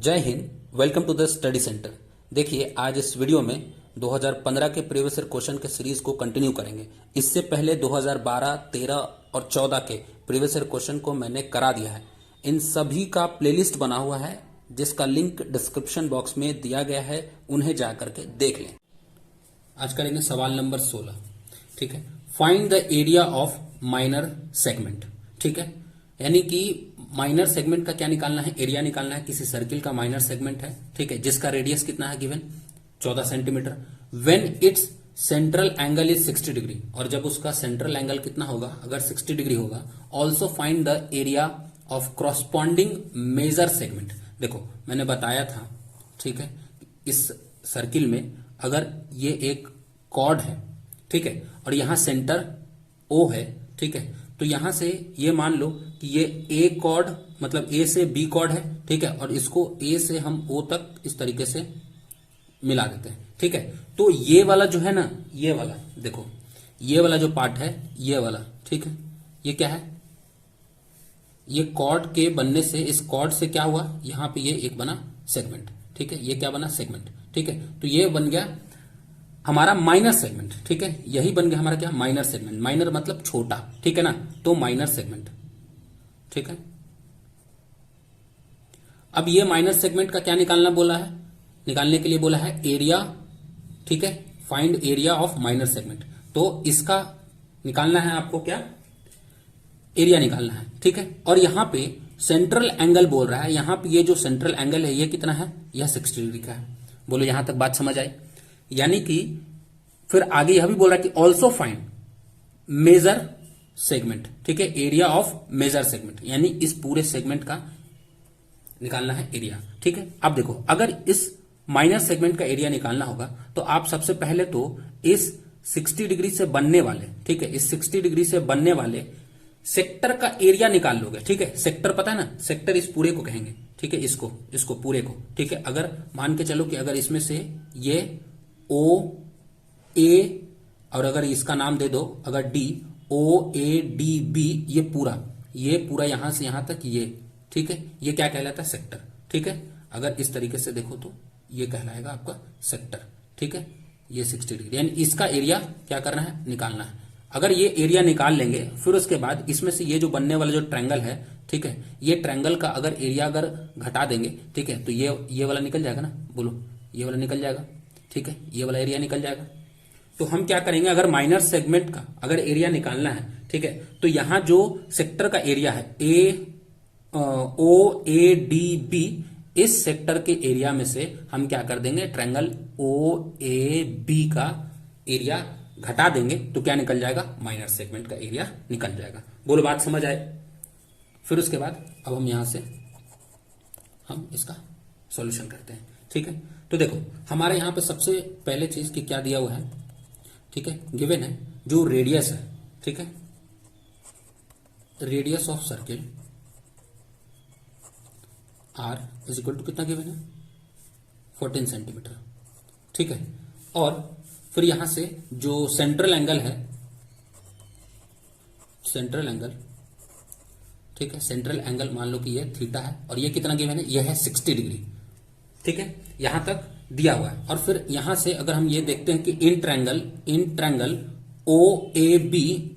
जय हिंद। Welcome to the study centre. देखिए, आज इस वीडियो में 2015 के प्रीवियस ईयर क्वेश्चन के सीरीज को कंटिन्यू करेंगे। इससे पहले 2012, 13 और 14 के प्रीवियस ईयर क्वेश्चन को मैंने करा दिया है। इन सभी का प्लेलिस्ट बना हुआ है जिसका लिंक डिस्क्रिप्शन बॉक्स में दिया गया है, उन्हें जा करके देख लें। आज करेंगे सवाल नंबर 16। ठीक है, find the area of minor segment. ठीक है, यानी कि माइनर सेगमेंट का क्या निकालना है, एरिया निकालना है। किसी सर्किल का माइनर सेगमेंट है, ठीक है, जिसका रेडियस कितना है given 14 centimetre. When it's central angle is 60 degree, और जब उसका सेंट्रल एंगल कितना होगा, अगर 60 डिग्री होगा। Also find the area of corresponding major segment. देखो, मैंने बताया था, ठीक है, इस सर्किल में अगर ये एक कॉर्ड है, ठीक है, और यहां सेंटर ओ है, ठीक है, तो यहां से ये मान लो कि ये ए कॉर्ड, मतलब ए से बी कॉर्ड है, ठीक है, और इसको ए से हम ओ तक इस तरीके से मिला देते हैं, ठीक है। तो ये वाला जो है ना, ये वाला देखो, ये वाला जो पार्ट है, ये वाला, ठीक है, ये क्या है, ये कॉर्ड के बनने से, इस कॉर्ड से क्या हुआ, यहां पे ये एक बना सेगमेंट, ठीक है, ये क्या बना सेगमेंट, ठीक है। तो ये बन गया हमारा माइनर सेगमेंट, ठीक है, यही बन गया हमारा क्या, माइनर सेगमेंट। माइनर मतलब छोटा, ठीक है ना, तो माइनर सेगमेंट, ठीक है। अब ये माइनर सेगमेंट का क्या निकालना बोला है, निकालने के लिए बोला है एरिया, ठीक है, find area of minor segment. तो इसका निकालना है आपको, क्या एरिया निकालना है, ठीक है। और यहां पे सेंट्रल एंगल बोल रहा है, यहां पे ये जो सेंट्रल एंगल है ये कितना है, यह 60 डिग्री का है। बोलो यहां तक बात समझ आई। यानी कि फिर आगे यह भी बोल रहा है कि ऑल्सो फाइंड मेजर सेगमेंट, ठीक है, एरिया ऑफ मेजर सेगमेंट, यानी इस पूरे सेगमेंट का निकालना है एरिया, ठीक है। अब देखो, अगर इस माइनर सेगमेंट का एरिया निकालना होगा तो आप सबसे पहले तो इस 60 डिग्री से बनने वाले, ठीक है, इस 60 डिग्री से बनने वाले सेक्टर का एरिया निकाल लोगे, ठीक है। सेक्टर पता है ना, सेक्टर इस पूरे को कहेंगे, ठीक है, इसको पूरे को, ठीक है। अगर मान के चलो कि अगर इसमें से ये ओ ए, और अगर इसका नाम दे दो अगर D, O A D B, ये पूरा यहां से यहां तक ये, ठीक है, ये क्या कहलाता है, सेक्टर, ठीक है। अगर इस तरीके से देखो तो ये कहलाएगा आपका सेक्टर, ठीक है। ये 60 डिग्री, यानी इसका एरिया क्या करना है, निकालना है। अगर ये एरिया निकाल लेंगे, फिर उसके बाद इसमें से ये जो बनने वाला जो ट्रायंगल है, ठीक है, ये ट्रायंगल का अगर एरिया अगर घटा देंगे, ठीक है, तो ये वाला निकल जाएगा ना, बोलो ये वाला निकल जाएगा, ठीक है, ये वाला एरिया निकल जाएगा। तो हम क्या करेंगे, अगर माइनर सेगमेंट का अगर एरिया निकालना है, ठीक है, तो यहां जो सेक्टर का एरिया है ओ ए डी बी, इस सेक्टर के एरिया में से हम क्या कर देंगे, ट्रायंगल ओ ए बी का एरिया घटा देंगे, तो क्या निकल जाएगा, माइनर सेगमेंट का एरिया निकल जाएगा। बोलो बात समझ आए। फिर उसके बाद अब हम यहां से हम इसका सॉल्यूशन करते हैं, ठीक है। तो देखो, हमारे यहां पे सबसे पहले चीज की क्या दिया हुआ है, ठीक है, गिवन है जो रेडियस है, ठीक है, radius of circle R is equal to कितना गिवन है, 14 सेंटीमीटर, ठीक है। और फिर यहां से जो सेंट्रल एंगल है, सेंट्रल एंगल, ठीक है, सेंट्रल एंगल मान लो कि ये थीटा है, और ये कितना गिवन है, ये है 60 डिग्री, ठीक है, यहां तक दिया हुआ है। और फिर यहां से अगर हम ये देखते हैं कि in triangle O A B,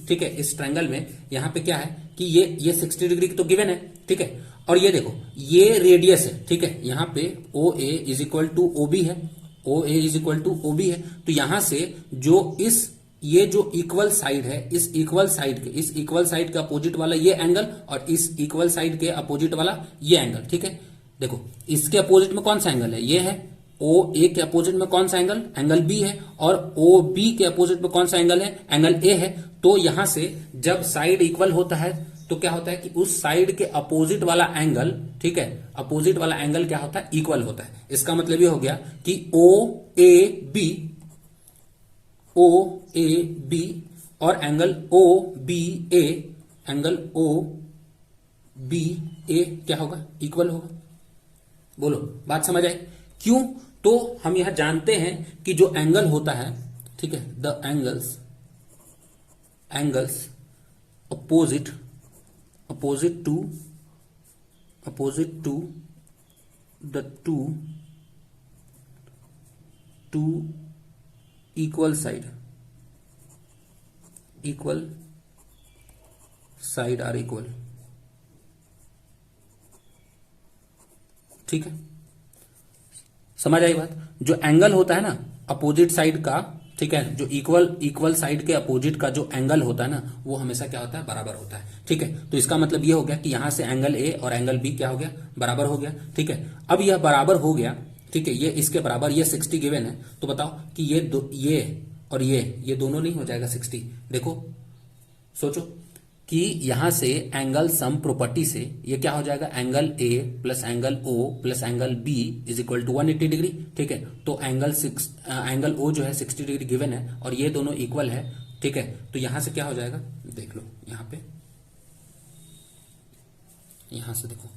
ठीक है, इस ट्रायंगल में यहां पे क्या है कि ये 60 डिग्री की तो गिवन है, ठीक है। और ये देखो, ये रेडियस है, ठीक है, यहां पे O A is equal to O B है, O A is equal to O B है। तो यहां से जो ये जो इक्वल साइड है, इस इक्वल साइड के अपोजिट वाला ये एंगल, और इस इक्वल साइड के अपोजिट वाला ये एंगल, ठीक है। देखो, इसके अपोजिट में कौन सा एंगल है, ये है। ओ ए के अपोजिट में कौन सा एंगल, एंगल बी है। और ओ बी के अपोजिट में कौन सा एंगल है, एंगल ए है। तो यहां से जब साइड इक्वल होता है तो क्या होता है कि उस साइड के अपोजिट वाला एंगल, ठीक है, अपोजिट वाला एंगल क्या होता है, इक्वल होता है। इसका मतलब ये हो गया कि ओ ए बी और एंगल ओ बी ए क्या होगा, इक्वल होगा। बोलो बात समझ आई। क्यों, तो हम यहां जानते हैं कि जो एंगल होता है, ठीक है, the angles opposite to opposite to the two equal side are equal. ठीक है, समझ आई बात। जो एंगल होता है ना अपोजिट साइड का, ठीक है, जो इक्वल साइड के अपोजिट का जो एंगल होता है ना, वो हमेशा क्या होता है, बराबर होता है। ठीक है, तो इसका मतलब ये हो गया कि यहां से एंगल ए और एंगल बी क्या हो गया, बराबर हो गया। ठीक है, अब यह बराबर हो गया, ठीक है, ये इसके बराबर, ये 60 गिवन है, तो बताओ कि ये और ये दोनों नहीं हो जाएगा 60। देखो सोचो कि यहां से एंगल सम प्रॉपर्टी से ये क्या हो जाएगा, angle A plus angle O plus angle B is equal to 180 degree. ठीक है, तो एंगल ओ जो है 60 डिग्री गिवन है और ये दोनों इक्वल है। ठीक है, तो यहां से क्या हो जाएगा, देख लो यहां पे, यहां से देखो,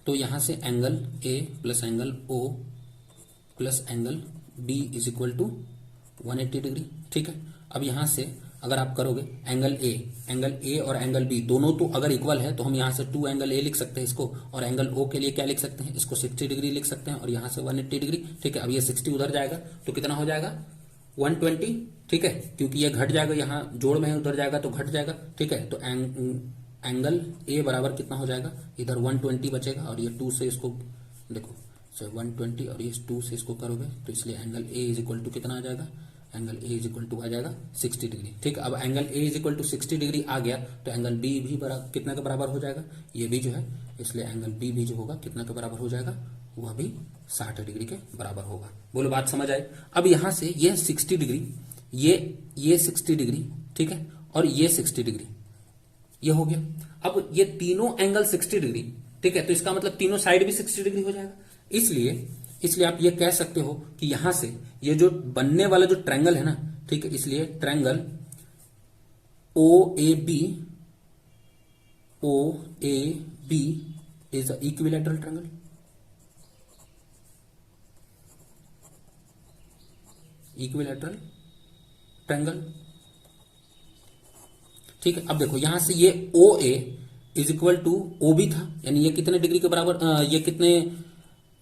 तो यहां से angle A plus angle O plus angle B is equal to 180 degree. ठीक है, अब यहां से अगर आप करोगे एंगल ए और एंगल बी दोनों तो अगर इक्वल है तो हम यहां से 2 एंगल ए लिख सकते हैं इसको, और एंगल ओ के लिए क्या लिख सकते हैं, इसको 60 डिग्री लिख सकते हैं और यहां से 180 डिग्री। ठीक है, अब ये 60 उधर जाएगा तो कितना हो जाएगा, 120। ठीक है, क्योंकि ये घट जाएगा, यहाँ जोड़ में है, उधर जाएगा तो घट जाएगा। ठीक है, तो एंगल ए बराबर कितना हो जाएगा, इधर 120 बचेगा और ये 2 से इसको देखो 120 और ये 2 से इसको करोगे तो इसलिए angle A is equal to कितना आ जाएगा, angle A is equal to आ जाएगा 60 डिग्री। ठीक है, अब angle A is equal to 60 degree आ गया तो एंगल बी भी कितना के बराबर हो जाएगा, ये भी जो है, इसलिए एंगल बी भी जो होगा कितना के बराबर हो जाएगा, वह भी 60 डिग्री के बराबर होगा। बोलो बात समझ आए। अब यहां से ये 60 डिग्री, ये 60 डिग्री, ठीक है, और ये 60 डिग्री, ये हो गया। अब ये तीनों एंगल 60 डिग्री, ठीक है, तो इसका मतलब तीनों साइड भी 60 डिग्री हो जाएगा। इसलिए आप ये कह सकते हो कि यहां से ये जो बनने वाला जो ट्रायंगल है ना, ठीक है, इसलिए triangle O A B is a equilateral triangle. Equilateral triangle. ठीक है, अब देखो यहां से ये O A is equal to O B था, यानी ये कितने डिग्री के बराबर, ये कितने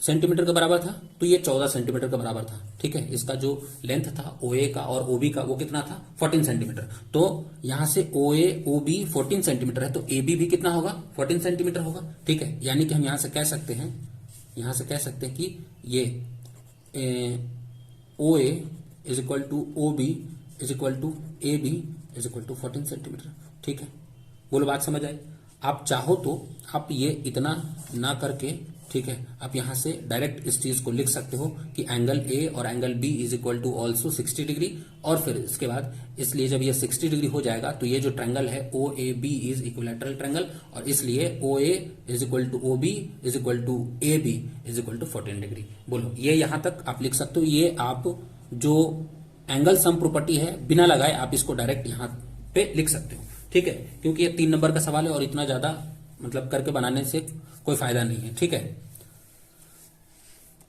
सेंटीमीटर के बराबर था, तो ये 14 सेंटीमीटर के बराबर था। ठीक है, इसका जो लेंथ था ओ ए का और ओ बी का वो कितना था, 14 सेंटीमीटर। तो यहां से ओ ए ओ बी 14 सेंटीमीटर है तो ए बी भी कितना होगा, 14 सेंटीमीटर होगा। ठीक है, यानी कि हम यहां से कह सकते हैं कि ये O A is equal to O B is equal to A B is equal to 14 centimetre. ठीक है, बोलो बात समझ आए। आप चाहो तो आप ये इतना ना करके, ठीक है, आप यहां से डायरेक्ट इस चीज को लिख सकते हो कि एंगल ए और angle B is equal to also 60 degree, और फिर इसके बाद इसलिए जब ये 60 डिग्री हो जाएगा तो ये जो ट्रायंगल है O A B is equilateral triangle, और इसलिए O A is equal to O B is equal to A B is equal to 14 degree. बोलो ये यहां तक आप लिख सकते हो। ये आप जो एंगल सम प्रॉपर्टी है बिना लगाए आप इसको डायरेक्ट यहां पे लिख सकते हो। ठीक है, क्योंकि ये 3 नंबर का सवाल है और इतना ज्यादा मतलब करके बनाने से कोई फायदा नहीं है। ठीक है,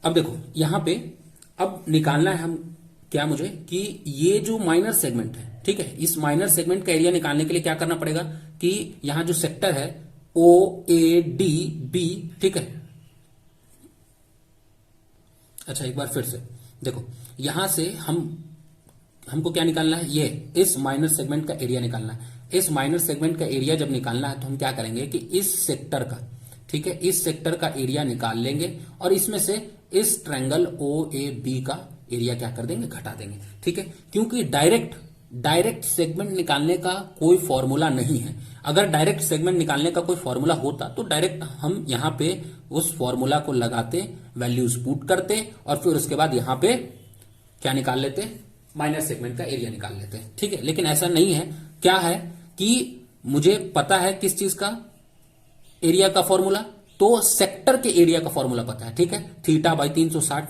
अब देखो यहां पे अब निकालना है हम क्या, मुझे कि ये जो माइनर सेगमेंट है, ठीक है, इस माइनर सेगमेंट का एरिया निकालने के लिए क्या करना पड़ेगा कि यहां जो सेक्टर है ओ ए डी बी, ठीक है, अच्छा एक बार फिर से देखो, यहां से हमको क्या निकालना है, ये इस माइनर सेगमेंट का एरिया निकालना है। इस माइनर सेगमेंट का एरिया जब निकालना है तो हम क्या करेंगे कि इस सेक्टर का, ठीक है, इस सेक्टर का एरिया निकाल लेंगे और इसमें से इस ट्रायंगल ओ ए बी का एरिया क्या कर देंगे, घटा देंगे। ठीक है, क्योंकि डायरेक्ट सेगमेंट निकालने का कोई फॉर्मूला नहीं है। अगर डायरेक्ट सेगमेंट निकालने का कोई फॉर्मूला होता तो डायरेक्ट हम यहां पे उस फॉर्मूला को लगाते, वैल्यूज पुट करते और फिर उसके बाद यहां पे क्या निकाल लेते, माइनर सेगमेंट का एरिया निकाल लेते हैं। ठीक है, लेकिन ऐसा नहीं है। क्या है कि मुझे पता है किस चीज का एरिया का फॉर्मूला, तो सेक्टर के एरिया का फॉर्मूला पता है। ठीक है, थीटा बाई 360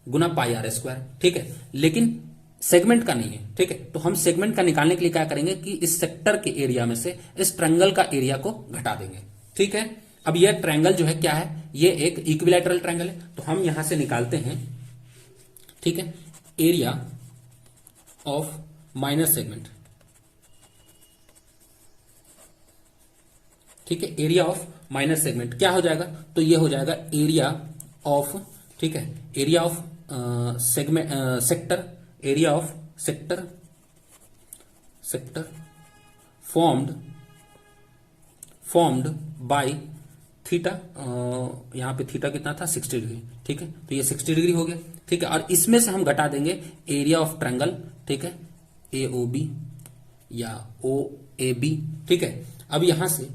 गुना पाई आर स्क्वायर। ठीक है, लेकिन सेगमेंट का नहीं है। ठीक है, तो हम सेगमेंट का निकालने के लिए क्या करेंगे कि इस सेक्टर के एरिया में से इस ट्रायंगल का एरिया को घटा देंगे। ठीक है, अब यह ट्रायंगल जो है क्या है, ये एक इक्विलैटरल ट्रायंगल है, तो हम यहां से निकालते हैं, ठीक है, एरिया ऑफ माइनर सेगमेंट। ठीक है, एरिया ऑफ माइनर सेगमेंट क्या हो जाएगा, तो ये हो जाएगा एरिया ऑफ, ठीक है, area of segment sector, area of sector, sector formed by theta, यहां पे थीटा कितना था 60 डिग्री, ठीक है, तो ये 60 डिग्री हो गया, ठीक है, और इसमें से हम घटा देंगे एरिया ऑफ ट्रायंगल, ठीक है, ए ओ बी या ओ ए बी, ठीक है। अब यहां से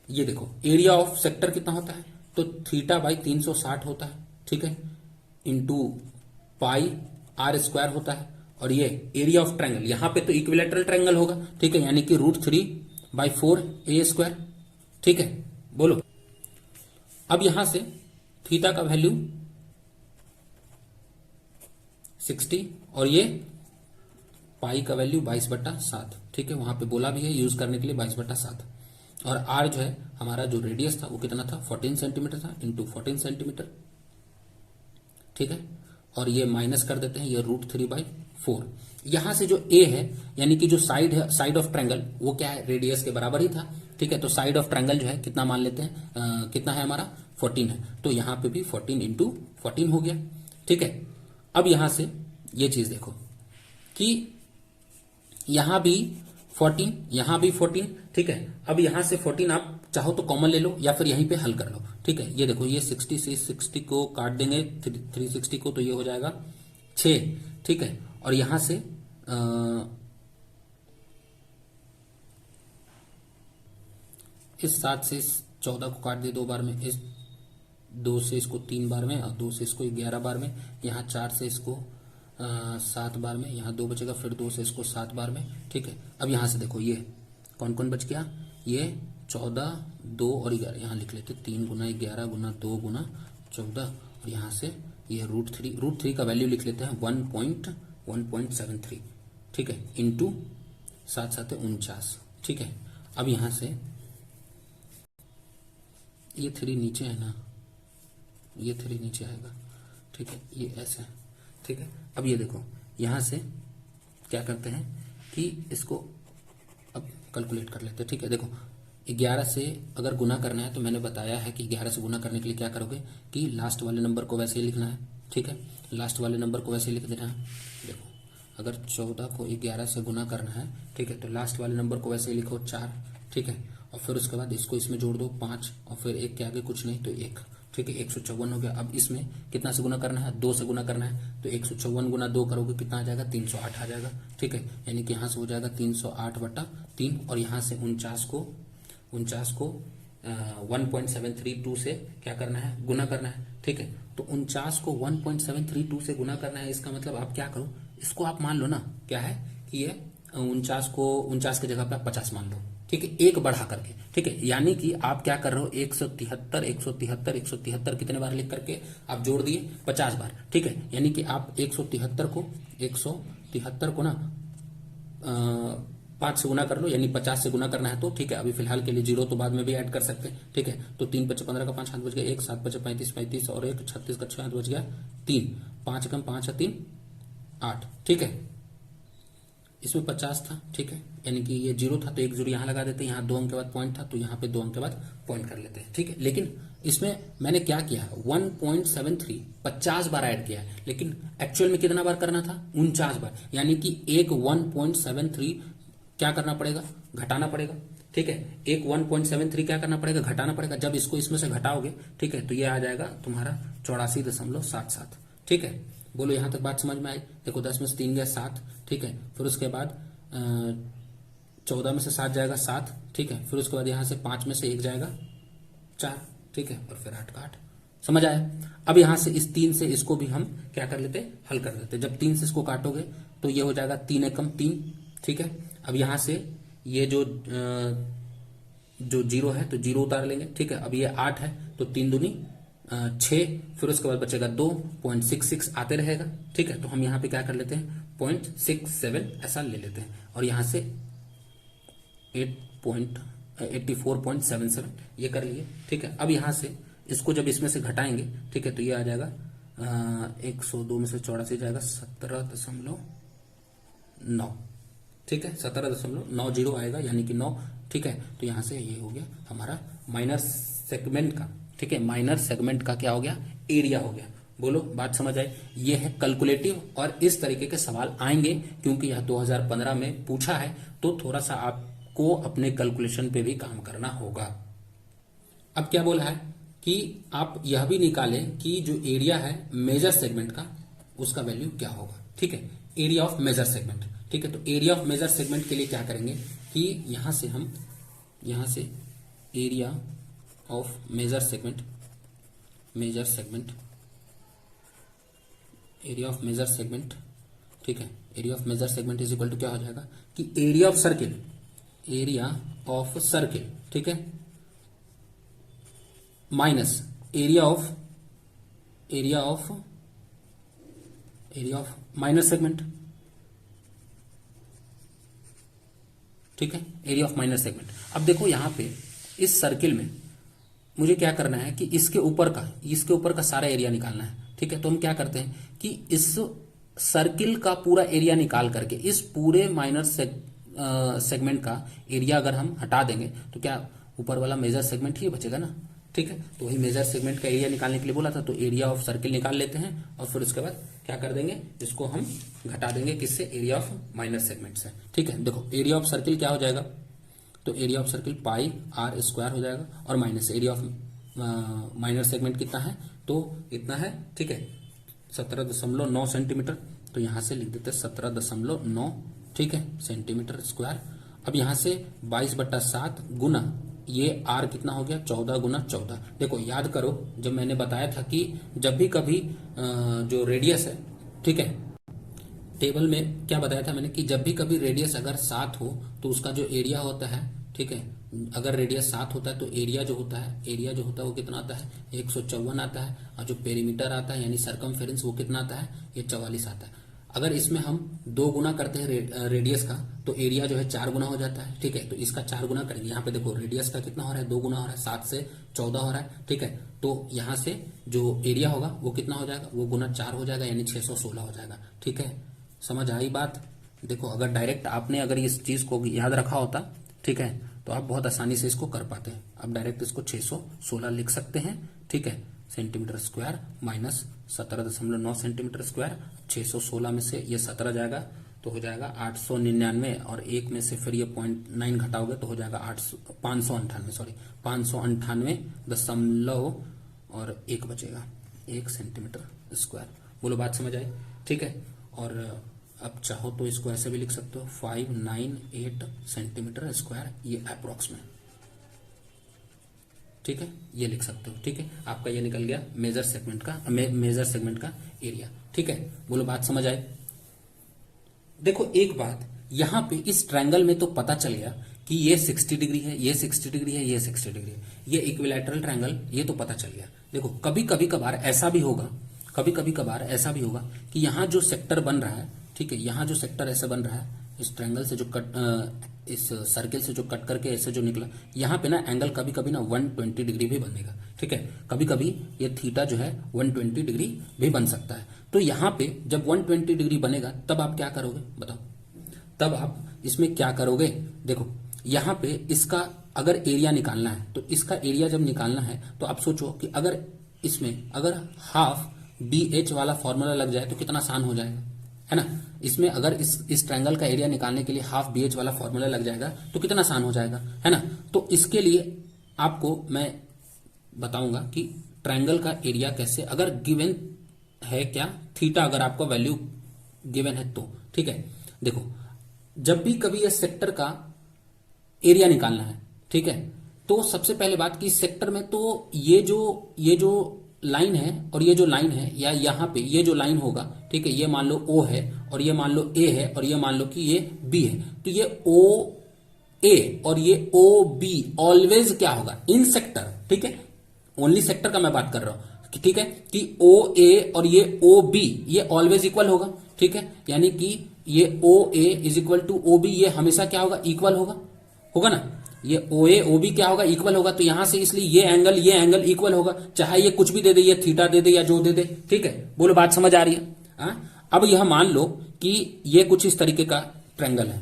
ये देखो एरिया ऑफ सेक्टर कितना होता है, तो थीटा बाई 360 होता है, ठीक है, इंटू पाई आर स्क्वायर होता है, और ये एरिया ऑफ ट्रायंगल यहां पे तो इक्विलेटरल ट्रायंगल होगा, ठीक है, यानी कि √3/4 ए स्क्वायर, ठीक है, बोलो। अब यहां से थीटा का वैल्यू 60 और ये पाई का वैल्यू 22/7, ठीक है, वहां पे बोला भी है यूज करने के लिए 22/7, और आर जो है हमारा जो रेडियस था वो कितना था 14 सेंटीमीटर था, इंटू 14 सेंटीमीटर, ठीक है, और ये माइनस कर देते हैं, ये √3/4। यहां से जो ए है यानी कि जो साइड है, साइड ऑफ ट्रायंगल, वो क्या है रेडियस के बराबर ही था, ठीक है, तो साइड ऑफ ट्रायंगल जो है कितना मान लेते हैं, कितना है हमारा 14 है, तो यहां पे भी 14 इंटू 14 हो गया, ठीक है। अब यहां से ये चीज देखो कि यहां भी 14, यहां भी 14, ठीक है, अब यहां से 14 आप चाहो तो कॉमन ले लो या फिर यहीं पे हल कर लो, ठीक है, ये देखो ये 60 से 60 को काट देंगे 360 को, तो ये हो जाएगा 6, ठीक है, और यहां से इस 7 से इस 14 को काट दे 2 बार में, इस 2 से इसको 3 बार में, और 2 से इसको 11 बार में, यहाँ 4 से इसको 7 बार में, यहाँ 2 बचेगा, फिर 2 से इसको 7 बार में, ठीक है। अब यहां से देखो ये कौन कौन बच गया, ये 14, 2 और 11, यहाँ लिख लेते 3 गुना 11 गुना 2 गुना 14, और यहाँ से ये √3 का वैल्यू लिख लेते हैं 1.73, ठीक है, इंटू 7 7 49, ठीक है। अब यहां से ये 3 नीचे है ना, ये 3 नीचे आएगा, ठीक है, ये ऐसे, ठीक है। अब ये देखो यहां से क्या करते हैं कि इसको अब कैलकुलेट कर लेते हैं, ठीक है, देखो 11 से अगर गुना करना है तो मैंने बताया है कि 11 से गुना करने के लिए क्या करोगे कि लास्ट वाले नंबर को वैसे ही लिखना है, ठीक है, लास्ट वाले नंबर को वैसे ही लिख देना है। देखो अगर 14 को 11 से गुना करना है, ठीक है, तो लास्ट वाले नंबर को वैसे ही लिखो 4, ठीक है, और फिर उसके बाद इसको इसमें जोड़ दो 5, और फिर 1 के आगे कुछ नहीं तो 1, ठीक है, 154 हो गया। अब इसमें कितना से गुना करना है, 2 से गुना करना है, तो 154 गुना 2 करोगे कितना आ जाएगा 308 आ जाएगा, ठीक है, यानी कि यहाँ से हो जाएगा 308/3, और यहाँ से 49 को 1.732 से क्या करना है गुना करना है, ठीक है, तो 49 को 1.732 से गुना करना है। इसका मतलब आप क्या करो, इसको आप मान लो ना क्या है कि ये 49 को 49 की जगह पे आप 50 मान लो, ठीक है, एक बढ़ा करके, ठीक है, यानी कि आप क्या कर रहे हो 173 173 173 कितने बार लिख करके आप जोड़ दिए 50 बार, ठीक है, यानी कि आप 173 को ना 5 से गुना कर लो, यानी 50 से गुना करना है तो, ठीक है, अभी फिलहाल के लिए 0 तो बाद में भी ऐड कर सकते हैं, ठीक है, तो 3 × 15 का 5 हाथ बच गया, 1 7 × 35 35 और 1 36 का 6 हाथ बच गया 3, 5 × 5 = 3 8, ठीक है, इसमें 50 था, ठीक है, यानी कि ये 0 था तो 1 0 यहां लगा देते हैं, यहाँ 2 अंक के बाद पॉइंट था तो यहाँ पे 2 अंक के बाद पॉइंट कर लेते हैं, ठीक है। लेकिन इसमें मैंने क्या किया 1.73 50 बार ऐड किया है, लेकिन एक्चुअल में कितना बार करना था 49 बार, यानी कि एक 1.73 क्या करना पड़ेगा घटाना पड़ेगा, ठीक है, एक 1.73 क्या करना पड़ेगा घटाना पड़ेगा। जब इसको इसमें से घटाओगे, ठीक है, तो ये आ जाएगा तुम्हारा 84.77, ठीक है। बोलो यहां तक बात समझ में आई। देखो 10 में से 3 गया 7, ठीक है, फिर उसके बाद 14 में से 7 जाएगा 7, ठीक है, फिर उसके बाद यहां से 5 में से 1 जाएगा 4, ठीक है, और फिर 8 का 8, समझ आया। अब यहां से इस 3 से इसको भी हम क्या कर लेते हल कर देते। जब 3 से इसको काटोगे तो ये हो जाएगा 3 एकम 3, ठीक है। अब यहां से ये जो 0 है तो 0 उतार लेंगे, ठीक है। अब ये 8 है तो 3 दूनी 6, फिर उसके बाद बचेगा 2.66 आते रहेगा, ठीक है। तो हम यहाँ पे क्या कर लेते हैं 0.67 ऐसा ले लेते हैं, और यहां से 84.77 ये कर लिए, ठीक है। अब यहां से इसको जब इसमें से घटाएंगे, ठीक है, तो ये आ जाएगा 102 में से 84 जाएगा 17.9, ठीक है, 17.90 आएगा, यानी कि 9, ठीक है। तो यहां से ये हो गया हमारा माइनर सेगमेंट का, ठीक है, माइनर सेगमेंट का क्या हो गया, एरिया हो गया। बोलो बात समझ आए। ये है कैलकुलेटिव, और इस तरीके के सवाल आएंगे क्योंकि यह 2015 में पूछा है, तो थोड़ा सा आपको अपने कैलकुलेशन पे भी काम करना होगा। अब क्या बोला है कि आप यह भी निकालें कि जो एरिया है मेजर सेगमेंट का, उसका वैल्यू क्या होगा, ठीक है, एरिया ऑफ मेजर सेगमेंट, ठीक है। तो एरिया ऑफ मेजर सेगमेंट के लिए क्या करेंगे कि यहां से area of major segment area of major segment, ठीक है, area of major segment is equal to क्या हो जाएगा कि एरिया ऑफ सर्किल, ठीक है, minus area of minor segment, ठीक है, एरिया ऑफ माइनर सेगमेंट। अब देखो यहां पे इस सर्किल में मुझे क्या करना है कि इसके ऊपर का सारा एरिया निकालना है, ठीक है। तो हम क्या करते हैं कि इस सर्किल का पूरा एरिया निकाल करके इस पूरे माइनर सेगमेंट का एरिया अगर हम हटा देंगे तो क्या ऊपर वाला मेजर सेगमेंट ही बचेगा ना, ठीक है। तो वही मेजर सेगमेंट का एरिया निकालने के लिए बोला था, तो एरिया ऑफ सर्किल निकाल लेते हैं और फिर उसके बाद क्या कर देंगे, इसको हम घटा देंगे किससे, एरिया ऑफ माइनर सेगमेंट से, ठीक है। देखो एरिया ऑफ सर्किल क्या हो जाएगा, तो area of circle pi R square हो जाएगा, और minus area of minor segment कितना है, तो इतना है, ठीक है, 17.9 सेंटीमीटर। तो यहां से लिख देते 17.9, ठीक है, सेंटीमीटर स्क्वायर। अब यहां से 22/7 गुना ये आर कितना हो गया, 14 गुना 14। देखो याद करो जब मैंने बताया था कि जब भी कभी जो रेडियस है, ठीक है, टेबल में क्या बताया था मैंने कि जब भी कभी रेडियस अगर 7 हो तो उसका जो एरिया होता है, ठीक है, अगर रेडियस 7 होता है तो एरिया जो होता है वो कितना आता है, 154 आता है, और जो पेरीमीटर आता है यानी सरकमफेरेंस वो कितना आता है, ये 44 आता है। अगर इसमें हम 2 गुना करते हैं रेडियस का तो एरिया जो है 4 गुना हो जाता है, ठीक है। तो इसका 4 गुना करेंगे, यहाँ पे देखो रेडियस का कितना हो रहा है, 2 गुना हो रहा है, 7 से 14 हो रहा है, ठीक है। तो यहाँ से जो एरिया होगा वो कितना हो जाएगा, वो गुना 4 हो जाएगा, यानी 616 हो जाएगा, ठीक है। समझ आई बात। देखो अगर डायरेक्ट आपने अगर इस चीज को याद रखा होता, ठीक है, तो आप बहुत आसानी से इसको कर पाते हैं। अब डायरेक्ट इसको 616 लिख सकते हैं, ठीक है, centimetre square minus 17.9 centimetre square. 616 में से ये 17 जाएगा तो हो जाएगा 899, और एक में से फिर ये 0.9 घटाओगे तो हो जाएगा 598 दशमलव और 1 बचेगा, 1 सेंटीमीटर स्क्वायर। बोलो बात समझ आई, ठीक है। और अब चाहो तो इसको ऐसे भी लिख सकते हो 598 सेंटीमीटर स्क्वायर, ये अप्रोक्स में, ठीक है, ये लिख सकते हो, ठीक है। आपका ये निकल गया मेजर सेगमेंट का एरिया, ठीक है। बोलो बात समझ आए। देखो एक बात यहां पे इस ट्रायंगल में तो पता चल गया कि ये 60 डिग्री है, ये 60 डिग्री है, ये 60 डिग्री है, ये इक्विलैटरल ट्रायंगल, ये तो पता चल गया। देखो कभी कभार ऐसा भी होगा कि यहाँ जो सेक्टर बन रहा है, ठीक है, यहाँ जो सेक्टर ऐसे बन रहा है, इस ट्रायंगल से जो इस सर्किल से जो कट करके ऐसे जो निकला, यहाँ पे ना एंगल कभी कभी ना 120 डिग्री भी बनेगा, ठीक है। कभी कभी ये थीटा जो है 120 डिग्री भी बन सकता है। तो यहाँ पे जब 120 डिग्री बनेगा तब आप क्या करोगे बताओ, तब आप इसमें क्या करोगे। देखो यहाँ पे इसका अगर एरिया निकालना है, तो इसका एरिया जब निकालना है तो आप सोचो कि अगर इसमें अगर हाफ BH वाला फॉर्मूला लग जाए तो कितना आसान हो जाएगा, है ना। इसमें अगर इस ट्रायंगल का एरिया निकालने के लिए हाफ BH वाला फॉर्मूला लग जाएगा तो कितना आसान हो जाएगा, है ना। तो इसके लिए आपको मैं बताऊंगा कि ट्रायंगल का एरिया कैसे, अगर गिवन है क्या थीटा, अगर आपको वैल्यू गिवन है तो, ठीक है। देखो जब भी कभी इस सेक्टर का एरिया निकालना है, ठीक है, तो सबसे पहले बात कि सेक्टर में तो ये जो लाइन है और ये जो लाइन है, या यहाँ पे ये जो लाइन होगा, ठीक है, ये मान लो O है और ये मान लो A है और ये मान लो कि ये B है, तो ये OA और ये OB ऑलवेज क्या होगा इन सेक्टर, ठीक है, ओनली सेक्टर का मैं बात कर रहा हूं, ठीक है, कि OA और ये OB ये ऑलवेज इक्वल होगा, ठीक है, यानी कि ये OA is equal to OB, ये हमेशा क्या होगा, इक्वल होगा ना। ये OA OB क्या होगा, इक्वल होगा। तो यहां से इसलिए ये एंगल इक्वल होगा, चाहे ये कुछ भी दे दे, ये थीटा दे दे या जो दे दे, ठीक है। बोलो बात समझ आ रही है। अब यह मान लो कि ये कुछ इस तरीके का ट्रायंगल है,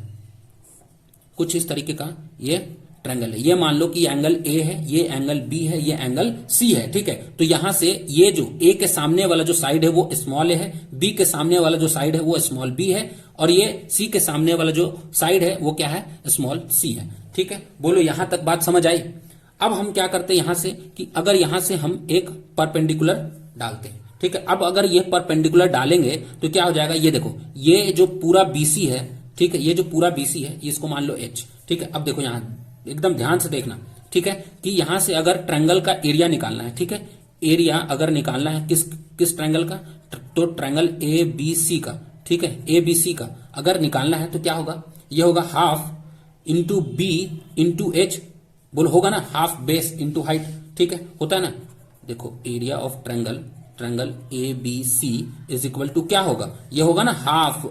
कुछ इस तरीके का ये ट्रायंगल है। ये मान लो कि एंगल ए है, ये एंगल बी है, ये एंगल सी है, ठीक है। तो यहां से ये जो ए के सामने वाला जो साइड है वो स्मॉल ए है, बी के सामने वाला जो साइड है वो स्मॉल बी है, और ये सी के सामने वाला जो साइड है वो क्या है, स्मॉल सी है, ठीक है। बोलो यहां तक बात समझ आई। अब हम क्या करते हैं यहां से कि अगर यहां से हम एक परपेंडिकुलर डालते हैं, ठीक है। अब अगर ये परपेंडिकुलर डालेंगे तो क्या हो जाएगा, ये देखो ये जो पूरा बीसी है, ठीक है, ये जो पूरा बीसी है इसको मान लो एच, ठीक है। अब देखो यहां एकदम ध्यान से देखना, ठीक है, कि यहां से अगर ट्रायंगल का एरिया निकालना है, ठीक है, एरिया अगर निकालना है किस किस ट्रायंगल का, तो ट्रायंगल ए बी सी का, ठीक है, ए बी सी का अगर निकालना है तो क्या होगा, ये होगा half into B into H, बोलो होगा ना, हाफ बेस इंटू हाइट, ठीक है, होता है ना। देखो area of triangle A B C is equal to क्या होगा, ये होगा ना हाफ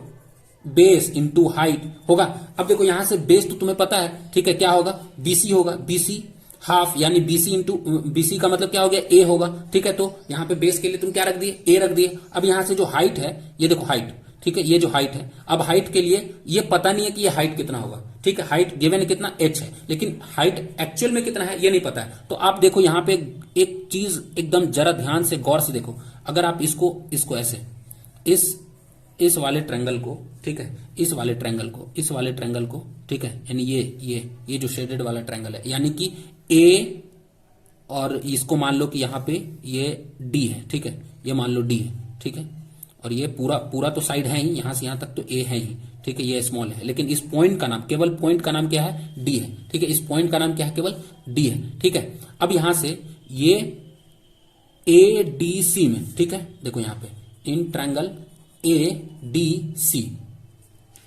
बेस इंटू हाइट होगा। अब देखो यहां से बेस तो तुम्हें पता है, ठीक है, क्या होगा, बीसी होगा, बीसी हाफ यानी बीसी इंटू बीसी का मतलब क्या हो गया, ए होगा, ठीक है। तो यहां पे बेस के लिए तुम क्या रख दिए, ए रख दिए। अब यहां से जो हाइट है, ये देखो हाइट, ठीक है, ये जो हाइट है, अब हाइट के लिए ये पता नहीं है कि ये हाइट कितना होगा, ठीक है, हाइट गिवन कितना एच है, लेकिन हाइट एक्चुअल में कितना है ये नहीं पता है। तो आप देखो यहां पे एक चीज एकदम जरा ध्यान से गौर से देखो, अगर आप इसको ऐसे इस वाले ट्रायंगल को, ठीक है, इस वाले ट्रायंगल को, ठीक है, यानी ये जो शेडेड वाला ट्रायंगल है, यानी कि ए, और इसको मान लो कि यहां पे ये डी है, ठीक है, ये मान लो डी है, ठीक है, और ये पूरा तो साइड है ही, यहां से यहां तक तो ए है ही, ठीक है, ये स्मॉल है, लेकिन इस पॉइंट का नाम, केवल पॉइंट का नाम क्या है, डी है, ठीक है, इस पॉइंट का नाम क्या है, केवल डी है, ठीक है। अब यहां से ये ए डी सी में, ठीक है, देखो यहां पे इन ट्रायंगल ए डी सी,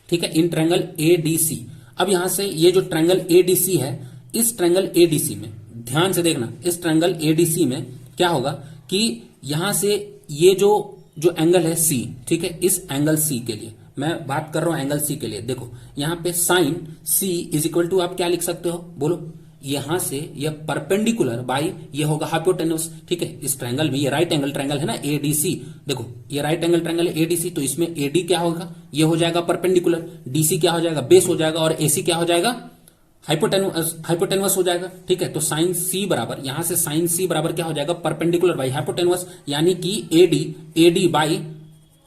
ठीक है, इन ट्रायंगल ए डी सी। अब यहां से ये जो ट्रायंगल ए डी सी है, इस ट्रायंगल ए डी सी में ध्यान से देखना, इस ट्रायंगल ए डी सी में क्या होगा कि यहां से ये जो एंगल है सी, ठीक है, इस एंगल सी के लिए मैं बात कर रहा हूं, एंगल सी के लिए देखो यहां पे sine C is equal to आप क्या लिख सकते हो, बोलो, यहां से ये परपेंडिकुलर बाई ये होगा हाइपोटेन्यूस, ठीक है, इस ट्रायंगल में ये राइट एंगल ट्रायंगल है ना एडीसी, देखो ये राइट एंगल ट्रायंगल है एडीसी, तो इसमें एडी क्या होगा, ये हो जाएगा परपेंडिकुलर, डीसी क्या हो जाएगा, बेस हो जाएगा, और एसी क्या हो जाएगा, हाइपोटेन्यूस हो जाएगा, ठीक है। तो साइन सी बराबर, यहां से साइन सी बराबर क्या हो जाएगा, परपेंडिकुलर बाई हाइपोटेन्यूस, यानी कि एडी बाई